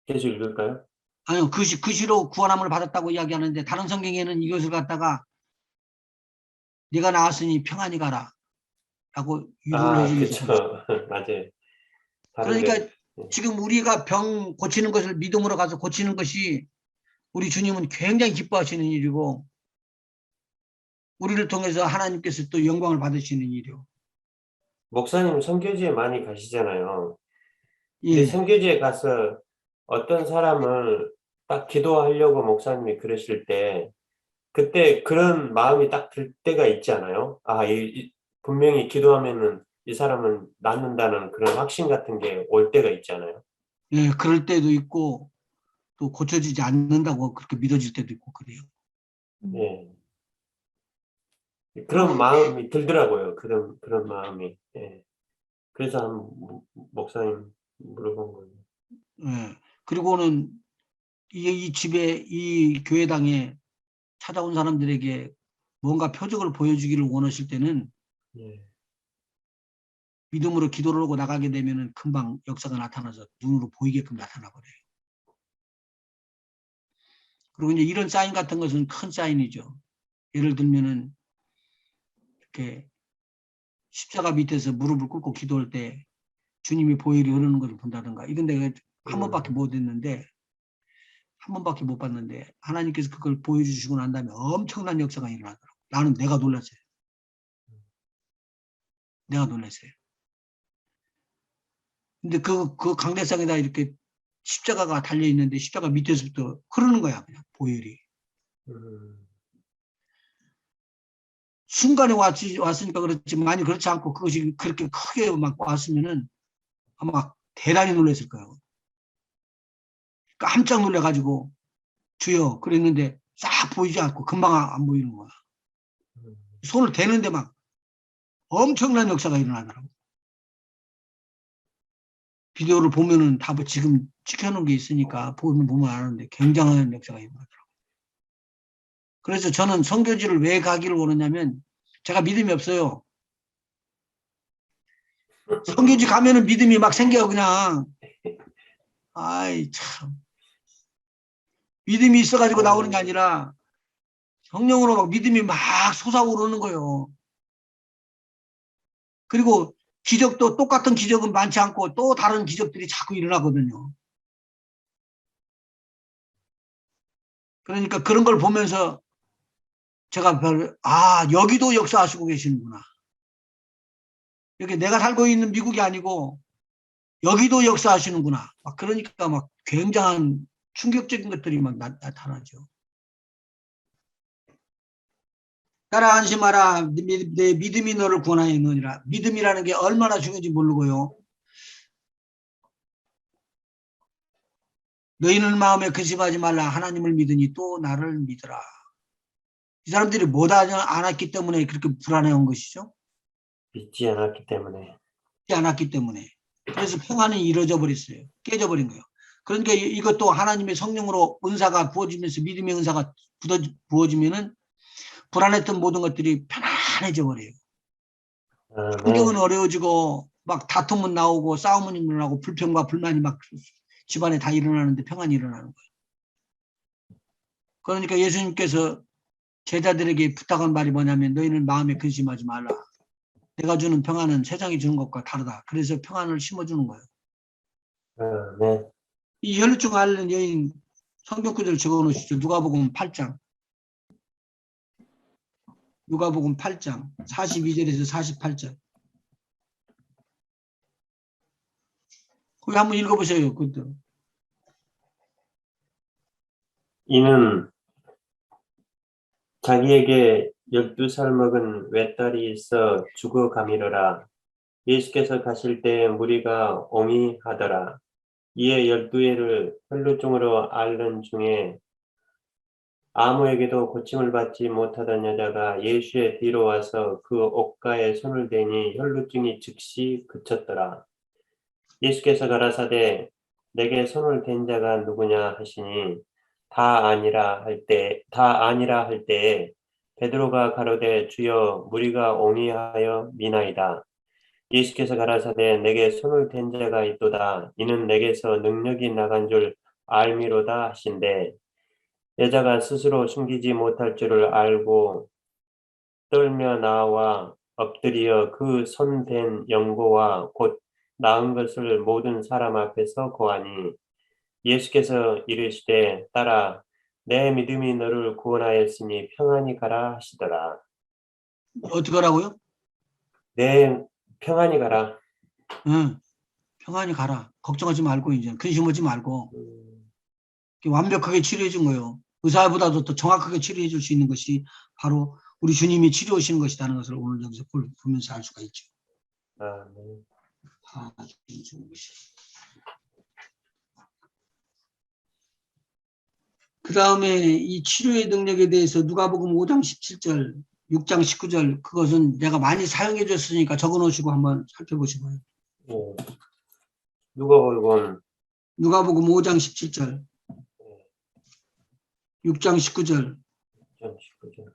계속 읽을까요? 아니요, 그 시로 구원함을 받았다고 이야기하는데 다른 성경에는 이것을 갖다가 네가 나왔으니 평안히 가라 라고 유도를 해주고 그쵸. 있어요. 맞아요. 그러니까 지금 우리가 병 고치는 것을 믿음으로 가서 고치는 것이 우리 주님은 굉장히 기뻐하시는 일이고 우리를 통해서 하나님께서 또 영광을 받으시는 일이요. 목사님 선교지에 많이 가시잖아요. 근데 예, 선교지에 가서 어떤 사람을 딱 기도하려고 목사님이 그러실 때 그때 그런 마음이 딱 들 때가 있잖아요. 분명히 기도하면은 이 사람은 낫는다는 그런 확신 같은 게 올 때가 있잖아요. 예, 그럴 때도 있고 또 고쳐지지 않는다고 그렇게 믿어질 때도 있고 그래요. 예. 그런 마음이 들더라고요. 그런 마음이. 예. 그래서 목사님 물어본 거예요. 예. 그리고는 이 집에 이 교회당에 찾아온 사람들에게 뭔가 표적을 보여주기를 원하실 때는 예. 믿음으로 기도를 하고 나가게 되면은 금방 역사가 나타나서 눈으로 보이게끔 나타나 버려요. 그리고 이제 이런 사인 같은 것은 큰 사인이죠. 예를 들면은 이렇게 십자가 밑에서 무릎을 꿇고 기도할 때 주님이 보혈이 흐르는 것을 본다든가. 이건 내가 한 번밖에 못 했는데 한 번밖에 못 봤는데 하나님께서 그걸 보여주시고 난 다음에 엄청난 역사가 일어나더라고. 나는 내가 놀랐어요. 내가 놀랐어요. 근데 그 강대상에다 이렇게 십자가가 달려 있는데 십자가 밑에서부터 흐르는 거야, 그냥 보혈이. 음. 순간에 왔으니까 그렇지 많이 그렇지 않고 그것이 그렇게 크게 막 왔으면은 아마 대단히 놀랐을 거예요. 깜짝 놀래가지고 주여 그랬는데 싹 보이지 않고 금방 안 보이는 거야. 손을 대는데 막 엄청난 역사가 일어나더라고. 비디오를 보면은 다 지금 찍혀놓은 게 있으니까 보면 아는데 굉장한 역사가 일어나더라고. 그래서 저는 선교지를 왜 가기를 원하냐면 제가 믿음이 없어요. 선교지 가면은 믿음이 막 생겨 그냥. 아이 참. 믿음이 있어가지고 나오는 게 아니라 성령으로 막 믿음이 막 솟아오르는 거예요. 그리고 기적도 똑같은 기적은 많지 않고 또 다른 기적들이 자꾸 일어나거든요. 그러니까 그런 걸 보면서 제가 여기도 역사하시고 계시는구나. 여기 내가 살고 있는 미국이 아니고 여기도 역사하시는구나. 막 그러니까 막 굉장한 충격적인 것들이 막 나타나죠. 따라 안심하라. 내 믿음이 너를 구원하였느니라. 믿음이라는 게 얼마나 중요한지 모르고요. 너희는 마음에 근심하지 말라. 하나님을 믿으니 또 나를 믿으라. 이 사람들이 못 알았기 때문에 그렇게 불안해온 것이죠. 믿지 않았기 때문에. 믿지 않았기 때문에. 그래서 평안이 이루어져 버렸어요. 깨져버린 거예요. 그러니까 이것도 하나님의 성령으로 은사가 부어지면서 믿음의 은사가 부어지면은 불안했던 모든 것들이 편안해져 버려요. 환경은 어려워지고 막 다툼은 나오고 싸움은 일어나고 불평과 불만이 막 집안에 다 일어나는데 평안이 일어나는 거예요. 그러니까 예수님께서 제자들에게 부탁한 말이 뭐냐면 너희는 마음에 근심하지 말라. 내가 주는 평안은 세상이 주는 것과 다르다. 그래서 평안을 심어주는 거예요. 네. 이 혈루증 앓는 여인 성경 구절 적어놓으시죠. 누가복음 8장. 누가복음 8장 42절에서 48절. 거기 한번 읽어보세요. 그것도. 이는 자기에게 12살 먹은 외딸이 있어 죽어가미르라. 예수께서 가실 때 무리가 옹이하더라. 이에 12회를 혈루증으로 앓는 중에 아무에게도 고침을 받지 못하던 여자가 예수의 뒤로 와서 그 옷가에 손을 대니 혈루증이 즉시 그쳤더라. 예수께서 가라사대 내게 손을 댄 자가 누구냐 하시니 다 아니라 할 때에 베드로가 가로되 주여 무리가 옹이하여 미나이다. 예수께서 가라사대 내게 손을 댄 자가 있도다. 이는 내게서 능력이 나간 줄 알미로다 하신대. 여자가 스스로 숨기지 못할 줄을 알고 떨며 나와 엎드려 그 손 댄 연고와 곧 나은 것을 모든 사람 앞에서 고하니 예수께서 이르시되 딸아 내 믿음이 너를 구원하였으니 평안히 가라 하시더라. 어떻게 하라고요? 내 평안히 가라. 응, 평안히 가라. 걱정하지 말고 이제 근심하지 말고 완벽하게 치료해 준 거예요. 의사보다도 더 정확하게 치료해 줄 수 있는 것이 바로 우리 주님이 치료하시는 것이라는 것을 오늘 여기서 보면서 알 수가 있죠. 아멘. 그 다음에 이 치료의 능력에 대해서 누가복음 5장 17절, 6장 19절 그것은 내가 많이 사용해 줬으니까 적어놓으시고 한번 살펴보시고요. 네. 누가복음 누가복음 5장 17절, 6장 19절. 19절.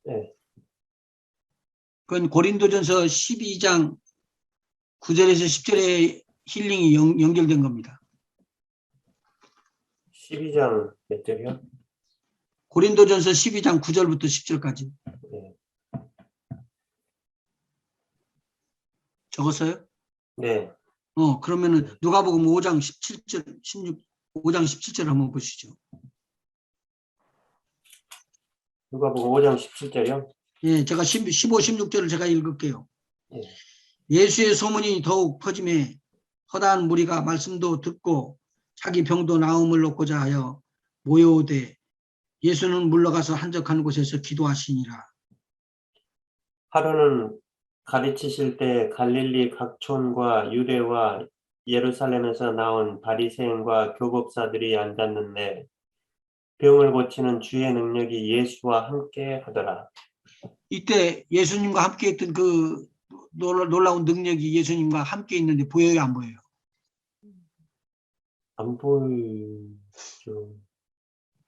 네. 그건 고린도전서 12장 9절에서 10절에 힐링이 연결된 겁니다. 12장 몇 절이요? 고린도전서 12장 9절부터 10절까지. 네. 적었어요? 네. 그러면은 누가복음 5장 17절, 5장 17절 한번 보시죠. 누가복음 5장 17절이요? 예, 제가 15, 16절을 제가 읽을게요. 네. 예수의 소문이 더욱 퍼짐에 허다한 무리가 말씀도 듣고 자기 병도 나음을 얻고자 하여 모여오되 예수는 물러가서 한적한 곳에서 기도하시니라. 하루는 가르치실 때 갈릴리 각촌과 유대와 예루살렘에서 나온 바리새인과 교법사들이 앉았는데 병을 고치는 주의 능력이 예수와 함께 하더라. 이때 예수님과 함께 했던 그 놀라운 능력이 예수님과 함께 있는데 보여요, 안 보여요? 안 보이죠.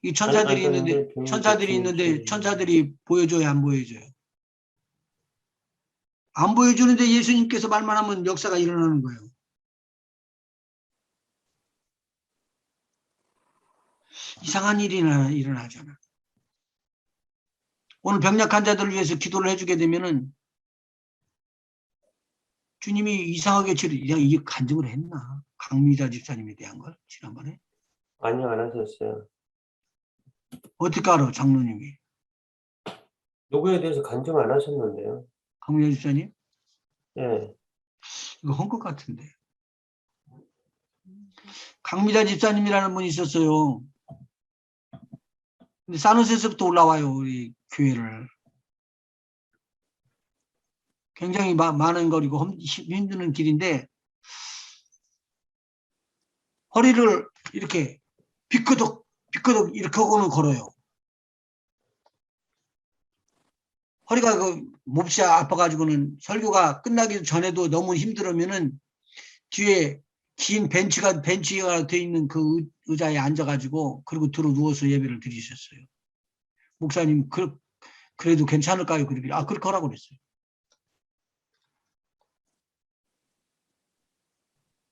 이 천사들이 앉았는데 있는데 병을 천사들이 고치는 있는데 주의 천사들이 보여줘요, 안 보여줘요? 안 보여주는데 예수님께서 말만 하면 역사가 일어나는 거예요. 이상한 일이 일어나잖아. 오늘 병약 환자들을 위해서 기도를 해주게 되면은 주님이 이상하게 이게 간증을 했나? 강미자 집사님에 대한 걸 지난번에 아니요, 안 하셨어요. 어떻게 알아, 장로님이? 누구에 대해서 간증 안 하셨는데요. 강미자 집사님? 예. 이거 한 것 같은데. 강미자 집사님이라는 분이 있었어요. 근데 산호세에서부터 올라와요, 우리 교회를. 굉장히 많은 거리고 힘드는 길인데 허리를 이렇게 비끄덕 이렇게 하고는 걸어요. 허리가 몹시 아파가지고는 설교가 끝나기 전에도 너무 힘들으면은 뒤에 긴 벤치가 돼 있는 그 의자에 앉아가지고 그리고 들어 누워서 예배를 드리셨어요. 목사님 그래도 괜찮을까요? 그렇게 그렇게 하라고 그랬어요.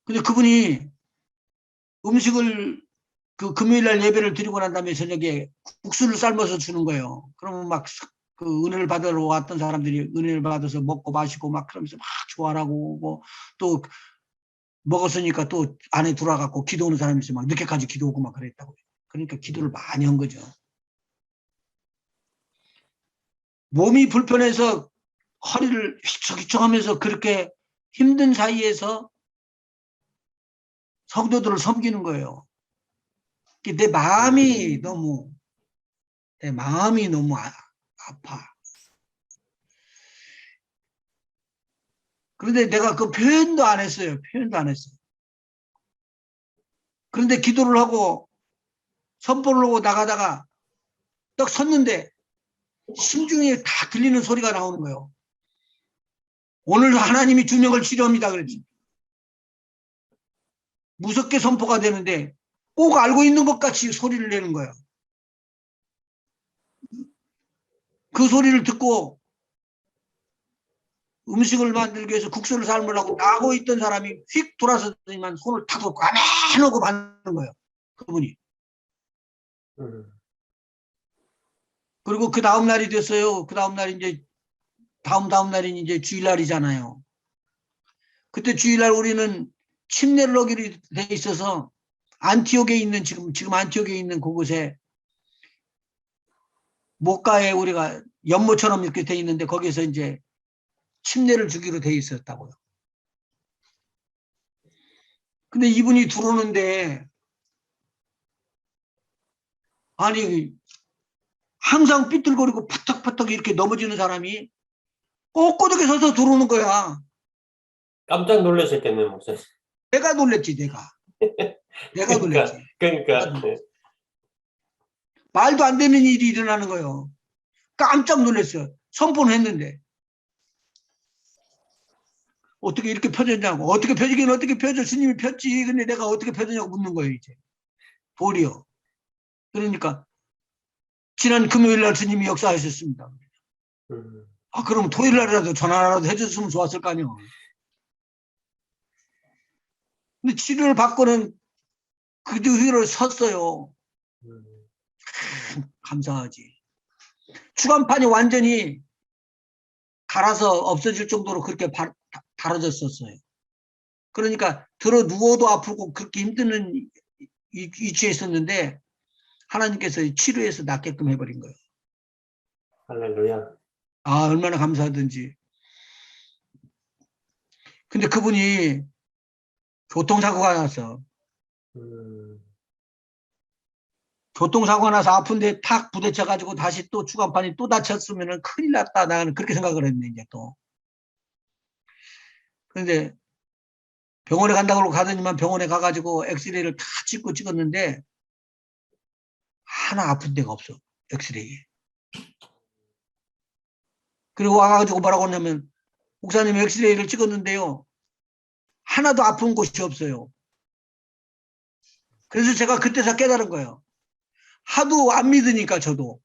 근데 그분이 음식을 그 금요일날 예배를 드리고 난 다음에 저녁에 국수를 삶아서 주는 거예요. 그러면 막 그 은혜를 받으러 왔던 사람들이 은혜를 받아서 먹고 마시고 막 그러면서 막 좋아하고 오고 또 먹었으니까 또 안에 들어와갖고 기도하는 사람이 있어요. 막 늦게까지 기도하고 막 그랬다고요. 그러니까 기도를 많이 한 거죠. 몸이 불편해서 허리를 휘청휘청하면서 그렇게 힘든 사이에서 성도들을 섬기는 거예요. 내 마음이 너무 아파. 그런데 내가 그 표현도 안 했어요. 그런데 기도를 하고 선포를 하고 나가다가 딱 섰는데 심중에 다 들리는 소리가 나오는 거예요. 오늘 하나님이 2명을 치료합니다. 그랬지. 무섭게 선포가 되는데 꼭 알고 있는 것 같이 소리를 내는 거야. 그 소리를 듣고 음식을 만들기 위해서 국수를 삶으려고 나고 있던 사람이 휙 돌아서더니만 손을 탁 놓고 가만하고 받는 거예요. 그분이. 그리고 그 다음 날이 됐어요. 그 다음 날이 이제 다음 날이 이제 주일날이잖아요. 그때 주일날 우리는 침례를 하기로 돼 있어서 안티옥에 있는 지금 안티옥에 있는 그곳에 목가에 우리가 연못처럼 이렇게 돼 있는데 거기서 이제 침례를 주기로 돼 있었다고요. 근데 이분이 들어오는데 아니 항상 삐뚤거리고 파떡파떡 이렇게 넘어지는 사람이 꼿꼿하게 서서 들어오는 거야. 깜짝 놀라셨겠네요, 목사님. 내가 놀랬지 내가 놀랬지. 그러니까 말도 안 되는 일이 일어나는 거예요. 깜짝 놀랐어요. 선포는 했는데 어떻게 이렇게 펴졌냐고. 어떻게 펴지긴 어떻게 펴져. 스님이 폈지. 근데 내가 어떻게 펴졌냐고 묻는 거예요. 이제 도리어. 그러니까 지난 금요일 날 스님이 역사하셨습니다. 아 그럼 토요일 날이라도 전화라도 해줬으면 좋았을 거 아니에요. 근데 치료를 받고는 그 뒤로 섰어요. 감사하지. 추간판이 완전히 갈아서 없어질 정도로 그렇게 달아졌었어요. 그러니까 들어 누워도 아프고 그렇게 힘드는 위치에 있었는데 하나님께서 치료해서 낫게끔 해버린 거예요. 할렐루야. 아 얼마나 감사하든지. 근데 그분이 교통사고가 났어. 교통사고가 나서 아픈데 탁 부딪혀가지고 다시 또 추간판이 또 다쳤으면 큰일 났다. 나는 그렇게 생각을 했네 이제 또. 그런데 병원에 간다고 가더니만 병원에 가가지고 엑스레이를 다 찍었는데 하나 아픈 데가 없어. 엑스레이에. 그리고 와가지고 뭐라고 하냐면 목사님 엑스레이를 찍었는데요. 하나도 아픈 곳이 없어요. 그래서 제가 그때서 깨달은 거예요. 하도 안 믿으니까 저도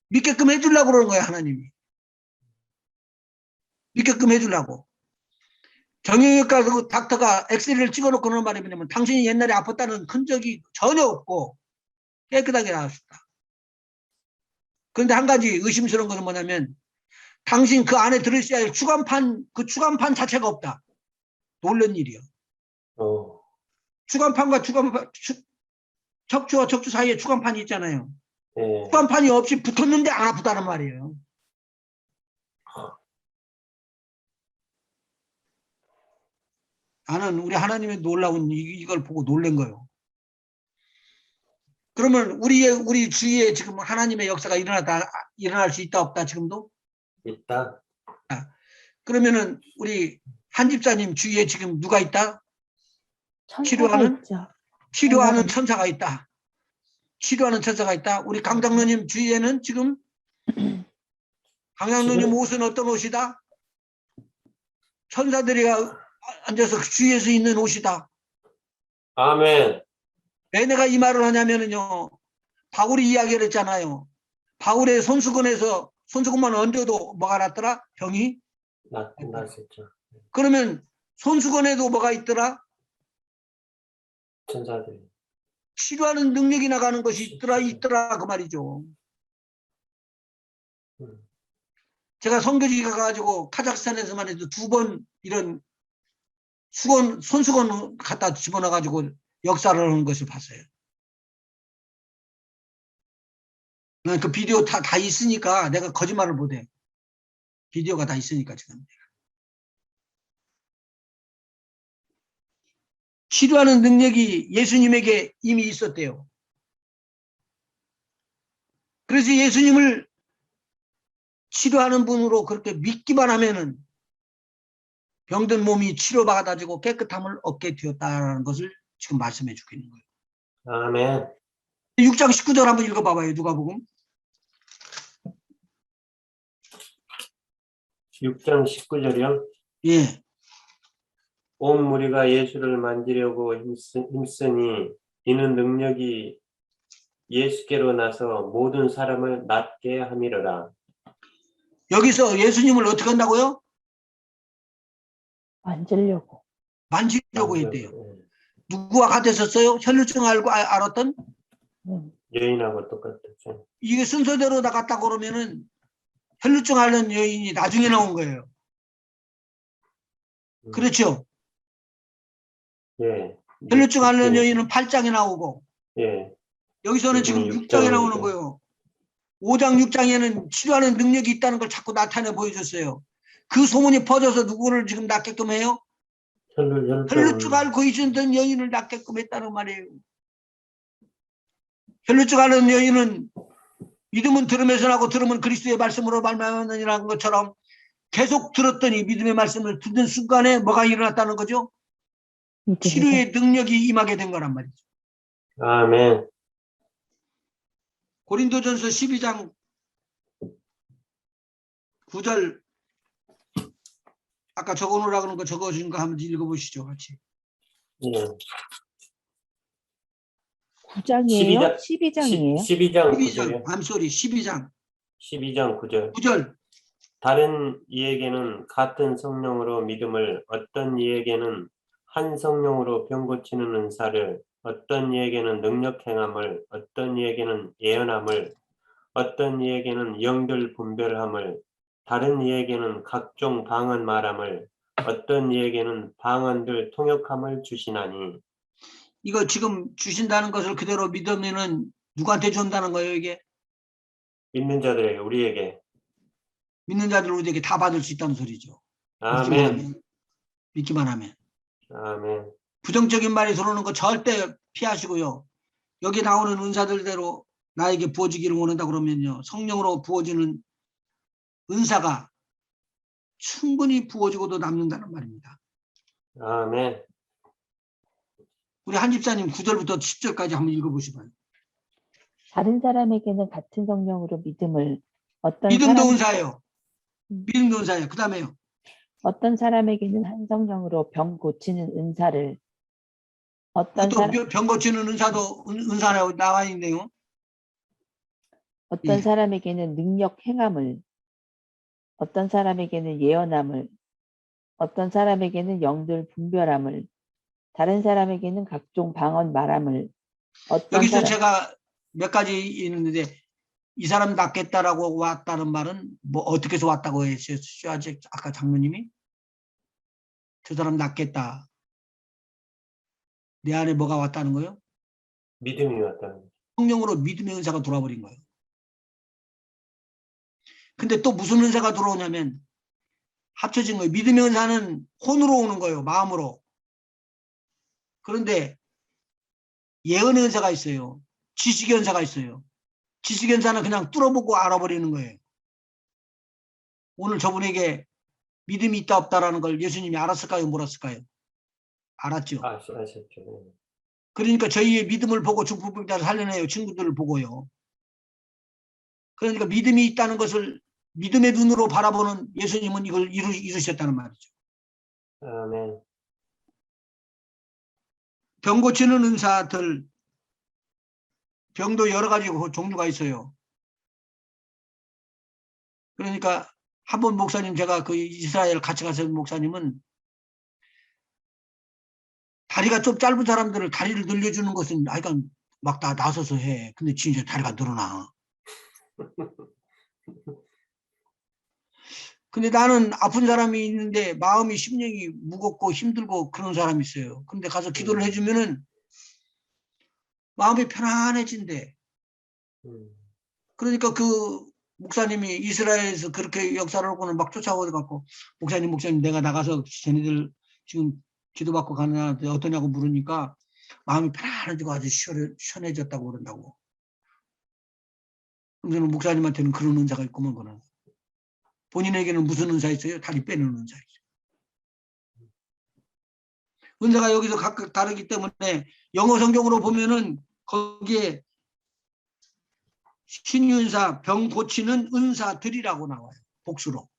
믿게끔 해주려고 그러는 거예요. 하나님이. 믿게끔 해주려고. 정형외과 그 닥터가 엑스레이를 찍어놓고 그러는 말이 뭐냐면 당신이 옛날에 아팠다는 흔적이 전혀 없고 깨끗하게 나왔습니다. 그런데 한 가지 의심스러운 것은 뭐냐면 당신 그 안에 들으셔야 할 그 추간판 자체가 없다. 놀란 일이요. 추간판과 척추와 척추 사이에 추간판이 있잖아요. 예. 추간판이 없이 붙었는데 안 아프다는 말이에요. 나는 우리 하나님의 놀라운 이걸 보고 놀란 거예요. 그러면 우리 주위에 지금 하나님의 역사가 일어날 수 있다 없다 지금도? 있다. 그러면은 우리 한 집사님 주위에 지금 누가 있다? 천사가 있죠. 치료하는 천사가 있다. 치료하는 천사가 있다. 우리 강장로님 주위에는 지금 강장로님 옷은 어떤 옷이다? 천사들이 앉아서 주위에서 있는 옷이다. 아멘. 왜 내가 이 말을 하냐면은요. 바울이 이야기를 했잖아요. 바울의 손수건만 얹어도 뭐가 났더라? 병이? 났었죠. 그러면 손수건에도 뭐가 있더라? 천사들. 치료하는 능력이 나가는 것이 있더라 그 말이죠. 제가 선교지 가가지고 카자흐스탄에서만 해도 2번 이런 손수건 갖다 집어넣어가지고 역사를 하는 것을 봤어요. 그 비디오 다 있으니까 내가 거짓말을 못해. 비디오가 다 있으니까 지금. 치료하는 능력이 예수님에게 이미 있었대요. 그래서 예수님을 치료하는 분으로 그렇게 믿기만 하면은 병든 몸이 치료받아지고 깨끗함을 얻게 되었다는 것을 지금 말씀해 주고 있는 거예요. 아멘. 6장 19절 한번 읽어봐봐요. 누가복음. 6장 19절이요? 예. 온 무리가 예수를 만지려고 힘쓰니 이는 능력이 예수께로 나서 모든 사람을 낫게 함이러라. 여기서 예수님을 어떻게 한다고요? 만지려고. 만지려고 했대요. 누구와 같았었어요? 혈루증 알고 알았던? 여인하고 똑같았죠. 이게 순서대로 나갔다 그러면은 혈루증 앓는 여인이 나중에 나온 거예요. 그렇죠? 예. 혈루증 앓는 여인은 8장에 나오고 예. 여기서는 지금 여기는 6장에 나오는 육장이죠. 거예요. 5장, 6장에는 치료하는 능력이 있다는 걸 자꾸 나타내 보여줬어요. 그 소문이 퍼져서 누구를 지금 낫게끔 해요? 혈루증 앓고 있었던 여인을 낫게끔 했다는 말이에요. 혈루증 앓는 여인은 믿음은 들으면서 나고 들으면 그리스도의 말씀으로 말미암느니라는 것처럼 계속 들었더니 믿음의 말씀을 듣는 순간에 뭐가 일어났다는 거죠? 치료의 능력이 임하게 된 거란 말이죠. 아멘. 고린도전서 12장 9절 아까 적어놓으라고 하는 거 적어준 거 한번 읽어보시죠. 같이. 예. 9장이에요? 12장이에요? 12장 12장 9절이요. 암소리 12장 12장 9절. 9절 다른 이에게는 같은 성령으로 믿음을, 어떤 이에게는 한 성령으로 병 고치는 은사를, 어떤 이에게는 능력 행함을, 어떤 이에게는 예언함을, 어떤 이에게는 영들 분별함을, 다른 이에게는 각종 방언 말함을, 어떤 이에게는 방언들 통역함을 주시나니. 이거 지금 주신다는 것을 그대로 믿으면은 누구한테 준다는 거예요 이게? 믿는 자들에게, 우리에게. 믿는 자들 우리에게 다 받을 수 있다는 소리죠. 아멘. 믿기만 하면. 아멘. 부정적인 말이 들어오는 거 절대 피하시고요. 여기 나오는 은사들대로 나에게 부어지기를 원한다 그러면요. 성령으로 부어지는 은사가 충분히 부어지고도 남는다는 말입니다. 아멘. 우리 한 집사님 9절부터 10절까지 한번 읽어보시봐요. 다른 사람에게는 같은 성령으로 믿음을, 믿음도 은사예요. 믿음도 은사예요. 그 다음에요. 어떤 사람에게는 한 성령으로 병 고치는 은사를, 어떤 병 고치는 은사도 은사라고 나와 있네요. 예. 사람에게는 능력 행함을, 어떤 사람에게는 예언함을, 어떤 사람에게는 영들 분별함을, 다른 사람에게는 각종 방언 말함을. 여기서 제가 몇 가지 있는데 이 사람 낫겠다라고 왔다는 말은 뭐 어떻게 해서 왔다고 했어요? 아까 장로님이 저 사람 낫겠다. 내 안에 뭐가 왔다는 거예요? 믿음이 왔다는 거죠. 성령으로 믿음의 은사가 들어와 버린 거예요. 근데 또 무슨 은사가 들어오냐면 합쳐진 거예요. 믿음의 은사는 혼으로 오는 거예요. 마음으로. 그런데 예언의 은사가 있어요. 지식의 은사가 있어요. 지식의 은사는 그냥 뚫어보고 알아버리는 거예요. 오늘 저분에게 믿음이 있다 없다라는 걸 예수님이 알았을까요? 몰랐을까요? 알았죠. 아셨죠. 그러니까 저희의 믿음을 보고 중풍병자를 살려내요. 친구들을 보고요. 그러니까 믿음이 있다는 것을 믿음의 눈으로 바라보는 예수님은 이걸 이루셨다는 말이죠. 아멘. 병 고치는 은사들, 병도 여러 가지 종류가 있어요. 그러니까 한 번 목사님, 제가 그 이스라엘 같이 가서 목사님은 다리가 좀 짧은 사람들을 다리를 늘려주는 것은 하여간 막 다 나서서 해. 근데 진짜 다리가 늘어나. 근데 나는 아픈 사람이 있는데 마음이 심령이 무겁고 힘들고 그런 사람이 있어요. 근데 가서 기도를 해주면은 마음이 편안해진대. 그러니까 그 목사님이 이스라엘에서 그렇게 역사를 하고는 막 쫓아오고 갖고 목사님 내가 나가서 쟤네들 지금 기도받고 가는데 어떠냐고 물으니까 마음이 편안해지고 아주 시원해졌다고 그런다고. 그래서 목사님한테는 그런 은사가 있구먼. 그는 본인에게는 무슨 은사 있어요? 다리 빼는 은사 있어요. 은사가 여기서 각각 다르기 때문에 영어 성경으로 보면은 거기에 신유은사, 병 고치는 은사들이라고 나와요. 복수로.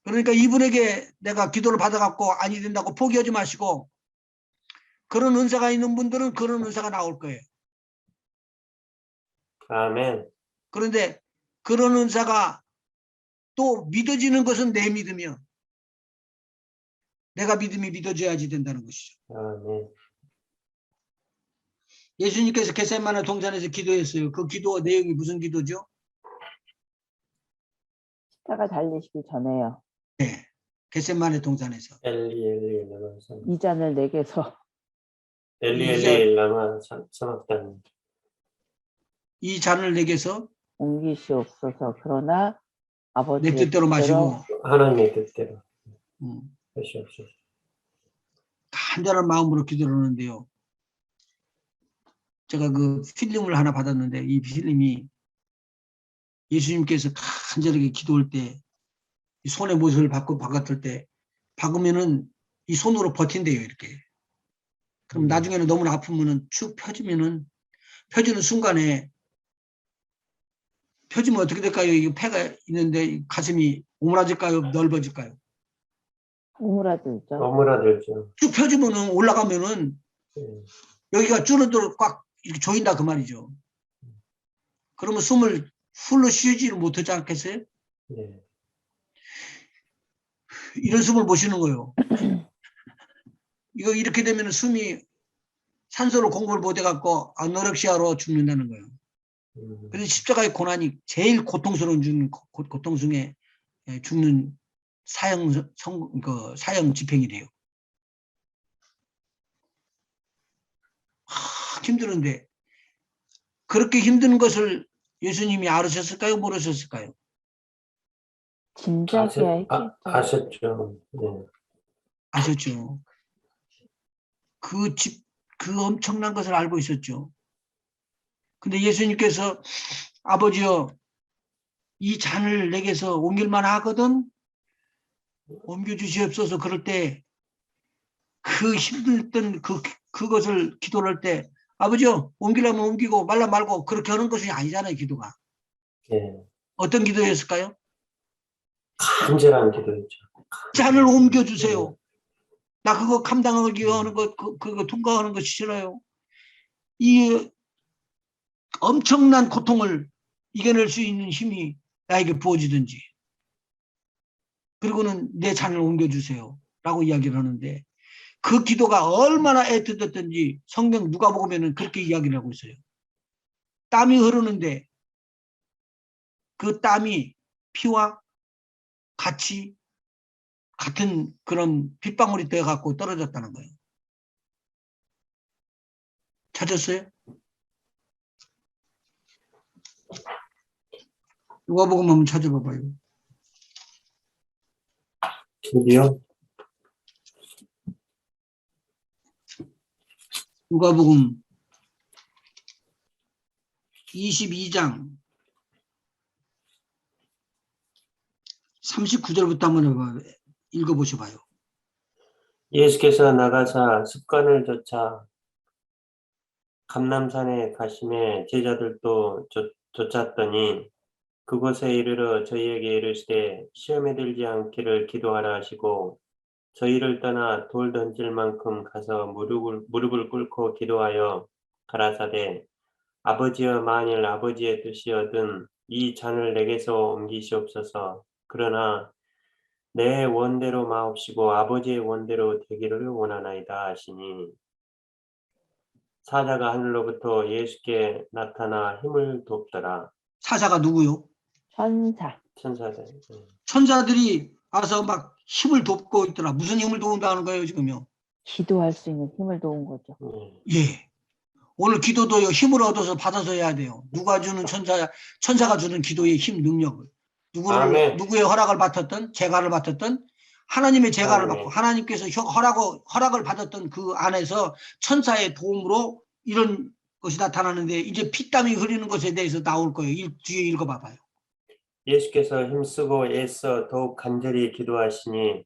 그러니까 이분에게 내가 기도를 받아갖고 아니 된다고 포기하지 마시고, 그런 은사가 있는 분들은 그런 은사가 나올 거예요. 아멘. 그런데 그런 은사가 또 믿어지는 것은 내 믿음이요. 내가 믿음이 믿어져야지 된다는 것이죠. 아멘. 예수님께서 겟세마네 동산에서 기도했어요. 그 기도 내용이 무슨 기도죠? 십자가 달리시기 전에요. 네. 겟세마네 동산에서. 엘리 엘리 라마 이 잔을 내게서 엘리 이제- 엘리 라마 사막단. 이 잔을 내게서 옮기시옵소서. 그러나 내 아버지의 뜻대로 마시고 하나님의 뜻대로 하시옵소서. 간절한 마음으로 기도를 하는데요. 제가 그 필름을 하나 받았는데, 이 필름이 예수님께서 간절하게 기도할 때, 이 손에 못을 박았을 때, 박으면은 이 손으로 버틴대요, 이렇게. 그럼 나중에는 너무 아프면은 축 펴지면은, 펴지는 순간에, 펴지면 어떻게 될까요? 이 폐가 있는데 이 가슴이 오므라질까요? 넓어질까요? 오므라들죠. 오므라들죠. 쭉 펴지면은 올라가면은 예. 여기가 주름대로 꽉 이렇게 조인다 그 말이죠. 그러면 숨을 훌로 쉬지를 못하지 않겠어요? 예. 이런 숨을 못 쉬는 거예요. 이거 이렇게 되면 숨이 산소를 공급을 못 해갖고 아노렉시아로 죽는다는 거예요. 그래서 십자가의 고난이 제일 고통스러운 고통 중에 죽는 사형 집행이래요. 힘드는데 그렇게 힘든 것을 예수님이 알으셨을까요? 모르셨을까요? 진작이야 했겠죠. 아셨죠. 네. 아셨죠. 그 엄청난 것을 알고 있었죠. 근데 예수님께서 아버지여, 이 잔을 내게서 옮길만 하거든 옮겨주시옵소서. 그럴 때 그 힘들던 그것을 기도를 할 때 아버지여 옮기려면 옮기고 말라 말고 그렇게 하는 것이 아니잖아요. 기도가 예. 어떤 기도였을까요? 간절한 기도였죠. 잔을 옮겨주세요. 나 그거 감당하기 하는 거 그거 통과하는 거 싫어요. 이 엄청난 고통을 이겨낼 수 있는 힘이 나에게 부어지든지, 그리고는 내 잔을 옮겨주세요 라고 이야기를 하는데, 그 기도가 얼마나 애틋했던지 성경 누가복음에는 그렇게 이야기를 하고 있어요. 땀이 흐르는데 그 땀이 피와 같은 그런 빗방울이 되어갖고 떨어졌다는 거예요. 찾았어요? 누가복음 한번 찾아봐봐요. 드디어 누가복음 22장 39절부터 한번 읽어보셔봐요. 예수께서 나가사 습관을 좇아 감람산에 가심에 제자들도 쫓았더니 그곳에 이르러 저희에게 이르시되 시험에 들지 않기를 기도하라 하시고 저희를 떠나 돌 던질 만큼 가서 무릎을 꿇고 기도하여 가라사대 아버지여 만일 아버지의 뜻이거든 이 잔을 내게서 옮기시옵소서. 그러나 내 원대로 마옵시고 아버지의 원대로 되기를 원하나이다 하시니 사자가 하늘로부터 예수께 나타나 힘을 돕더라. 사자가 누구요? 천사. 천사들. 천사들이 와서 막 힘을 돕고 있더라. 무슨 힘을 도운다는 거예요 지금요? 기도할 수 있는 힘을 도운 거죠. 예. 오늘 기도도요 힘을 얻어서 받아서 해야 돼요. 누가 주는 천사가 주는 기도의 힘 능력을 아멘. 누구의 허락을 받았던 제가를 받았던 하나님의 제가를 아멘. 받고 하나님께서 허락을 받았던 그 안에서 천사의 도움으로 이런 것이 나타나는데, 이제 피땀이 흐르는 것에 대해서 나올 거예요. 뒤에 읽어봐봐요. 예수께서 힘쓰고 애써 더욱 간절히 기도하시니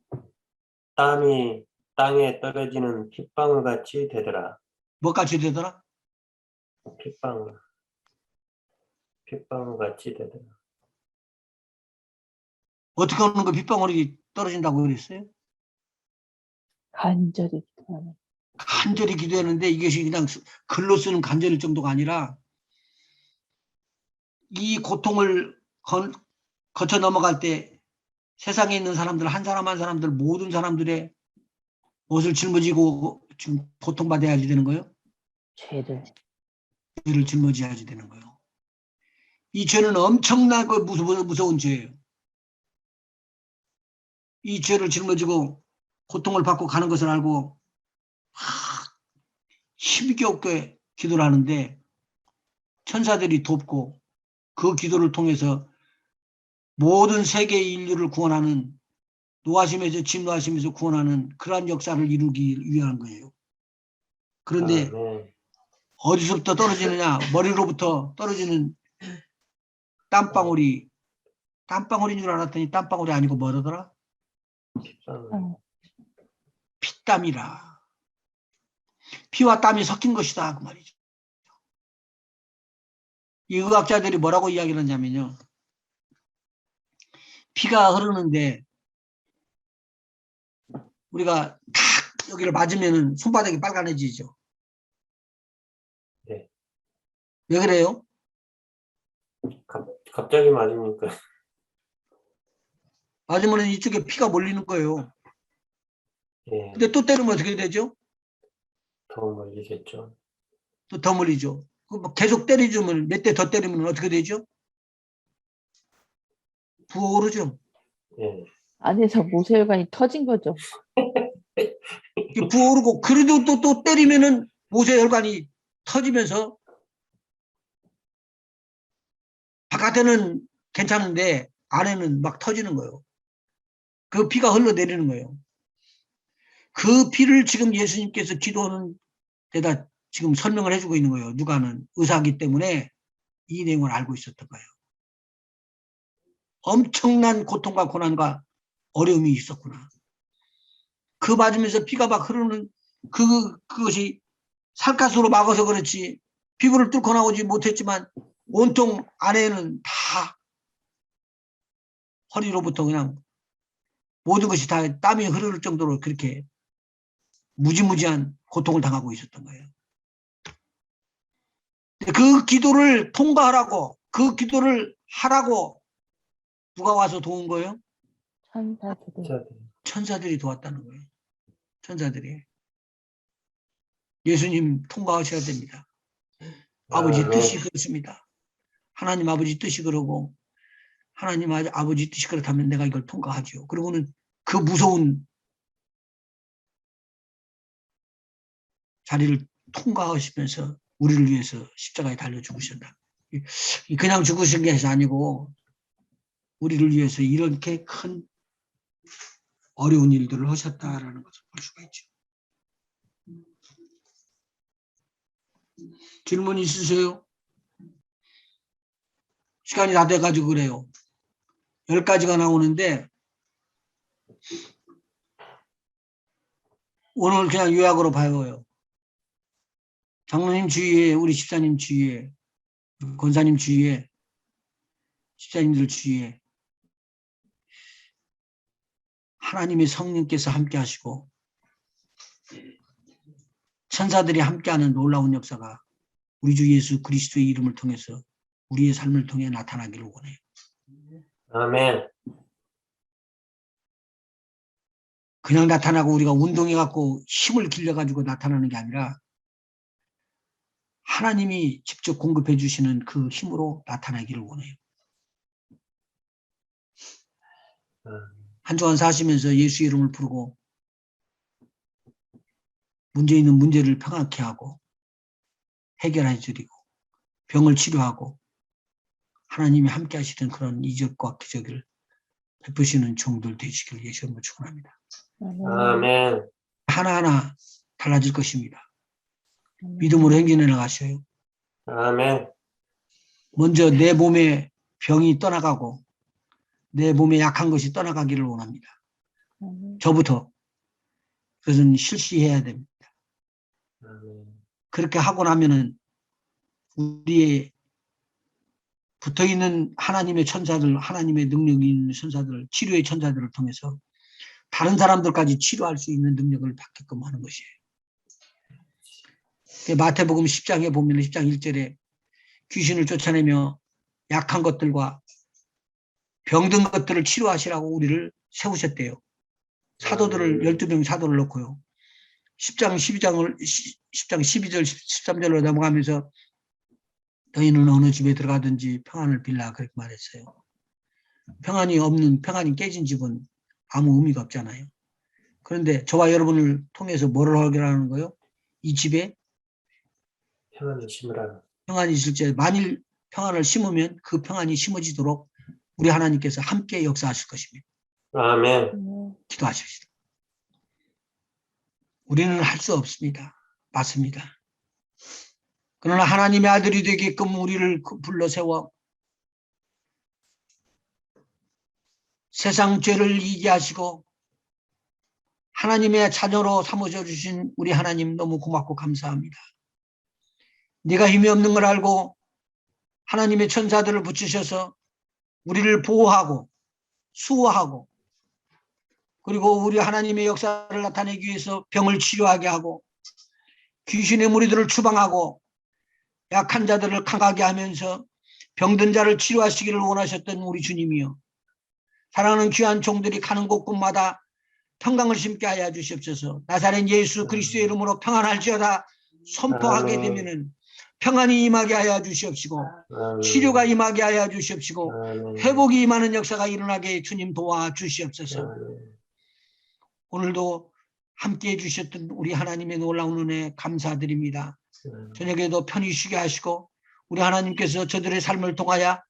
땀이 땅에 떨어지는 핏방울같이 되더라. 뭐까지 되더라? 핏방울같이 되더라. 어떻게 하는 거 빗방울이 떨어진다고 그랬어요? 간절히 기도하는. 간절히 기도했는데 이것이 그냥 글로 쓰는 간절일 정도가 아니라 이 고통을 거쳐 넘어갈 때 세상에 있는 사람들 한 사람 한 사람들 모든 사람들의 옷을 짊어지고 지금 고통받아야지 되는 거예요. 죄를. 죄를 짊어져야지 되는 거예요. 이 죄는 엄청나고 무서운 죄예요. 이 죄를 짊어지고 고통을 받고 가는 것을 알고 힘겹게 기도를 하는데 천사들이 돕고 그 기도를 통해서 모든 세계 인류를 구원하는 노하심에서 진노하심에서 구원하는 그러한 역사를 이루기 위한 거예요. 그런데 아멘. 어디서부터 떨어지느냐? 머리로부터 떨어지는 땀방울인 줄 알았더니 땀방울이 아니고 뭐더라? 피땀이라. 피와 땀이 섞인 것이다 그 말이죠. 이 의학자들이 뭐라고 이야기를 하냐면요. 피가 흐르는데 우리가 탁 여기를 맞으면은 손바닥이 빨간해지죠. 네. 왜 그래요? 갑자기 맞으니까. 맞으면 이쪽에 피가 몰리는 거예요. 예, 근데 또 때리면 어떻게 되죠? 더 멀리겠죠. 또 더 몰리죠. 뭐 계속 때리주면 몇 대 더 때리면 어떻게 되죠? 부어오르죠. 예, 안에서 모세혈관이 터진 거죠. 부어오르고 그래도 또 때리면은 모세혈관이 터지면서 바깥에는 괜찮은데 안에는 막 터지는 거예요. 그 피가 흘러내리는 거예요. 그 피를 지금 예수님께서 기도하는 데다 지금 설명을 해주고 있는 거예요. 누가는 의사이기 때문에 이 내용을 알고 있었던 거예요. 엄청난 고통과 고난과 어려움이 있었구나. 그 맞으면서 피가 막 흐르는 그것이 살갗으로 막아서 그렇지 피부를 뚫고 나오지 못했지만 온통 안에는 다 허리로부터 그냥 모든 것이 다 땀이 흐를 정도로 그렇게 무지무지한 고통을 당하고 있었던 거예요. 그 기도를 통과하라고 그 기도를 하라고 누가 와서 도운 거예요? 천사들이. 천사들이 도왔다는 거예요. 천사들이. 예수님 통과하셔야 됩니다. 아버지 뜻이 그렇습니다. 하나님 아버지 뜻이 그러고 하나님 아버지 뜻이 그렇다면 내가 이걸 통과하죠. 그리고는 그 무서운 자리를 통과하시면서 우리를 위해서 십자가에 달려 죽으셨다. 그냥 죽으신 게 아니고 우리를 위해서 이렇게 큰 어려운 일들을 하셨다라는 것을 볼 수가 있죠. 질문 있으세요? 시간이 다 돼가지고 그래요. 10가지가 나오는데 오늘 그냥 요약으로 봐요. 장로님 주위에 우리 집사님 주위에 권사님 주위에 집사님들 주위에 하나님의 성령께서 함께 하시고 천사들이 함께하는 놀라운 역사가 우리 주 예수 그리스도의 이름을 통해서 우리의 삶을 통해 나타나기를 원해요. 아멘. 그냥 나타나고 우리가 운동해갖고 힘을 길러가지고 나타나는 게 아니라 하나님이 직접 공급해 주시는 그 힘으로 나타나기를 원해요. 한 주간 사시면서 예수 이름을 부르고 문제 있는 문제를 평안케 하고 해결해 드리고 병을 치료하고 하나님이 함께 하시는 그런 이적과 기적을 베푸시는 종들 되시길 예수 이름으로 축원합니다. 아멘. 하나하나 달라질 것입니다. 믿음으로 행진해 나가셔요. 아멘. 먼저 내 몸에 병이 떠나가고 내 몸에 약한 것이 떠나가기를 원합니다. 저부터 그것은 실시해야 됩니다. 그렇게 하고 나면은 우리의 붙어있는 하나님의 천사들, 하나님의 능력이 있는 천사들, 치료의 천사들을 통해서 다른 사람들까지 치료할 수 있는 능력을 받게끔 하는 것이에요. 마태복음 10장에 보면 10장 1절에 귀신을 쫓아내며 약한 것들과 병든 것들을 치료하시라고 우리를 세우셨대요. 사도들을 12명 사도를 넣고요. 10장 12절 13절로 넘어가면서 너희는 어느 집에 들어가든지 평안을 빌라 그렇게 말했어요. 평안이 깨진 집은 아무 의미가 없잖아요. 그런데 저와 여러분을 통해서 뭐를 하라는 거예요? 이 집에 평안을 심으라. 평안이 있을 때 만일 평안을 심으면 그 평안이 심어지도록 우리 하나님께서 함께 역사하실 것입니다. 아멘. 기도하십시다. 우리는 할 수 없습니다. 맞습니다. 그러나 하나님의 아들이 되게끔 우리를 불러 세워 세상 죄를 이기게 하시고 하나님의 자녀로 삼으셔 주신 우리 하나님 너무 고맙고 감사합니다. 네가 힘이 없는 걸 알고 하나님의 천사들을 붙이셔서 우리를 보호하고 수호하고 그리고 우리 하나님의 역사를 나타내기 위해서 병을 치료하게 하고 귀신의 무리들을 추방하고 약한 자들을 강하게 하면서 병든 자를 치료하시기를 원하셨던 우리 주님이요. 사랑하는 귀한 종들이 가는 곳곳마다 평강을 심게 하여 주시옵소서. 나사렛 예수 그리스도의 이름으로 평안할지어다 선포하게 아멘. 되면은 평안이 임하게 하여 주시옵시고 아멘. 치료가 임하게 하여 주시옵시고 아멘. 회복이 임하는 역사가 일어나게 주님 도와 주시옵소서. 아멘. 오늘도 함께해 주셨던 우리 하나님의 놀라운 은혜 감사드립니다. 저녁에도 편히 쉬게 하시고 우리 하나님께서 저들의 삶을 통하여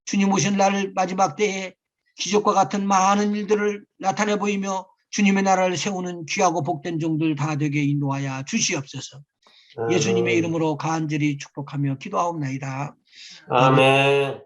주님 오신 날 마지막 때에 기적과 같은 많은 일들을 나타내 보이며 주님의 나라를 세우는 귀하고 복된 종들 다 되게 인도하여 주시옵소서. 예수님의 이름으로 간절히 축복하며 기도하옵나이다. 아멘.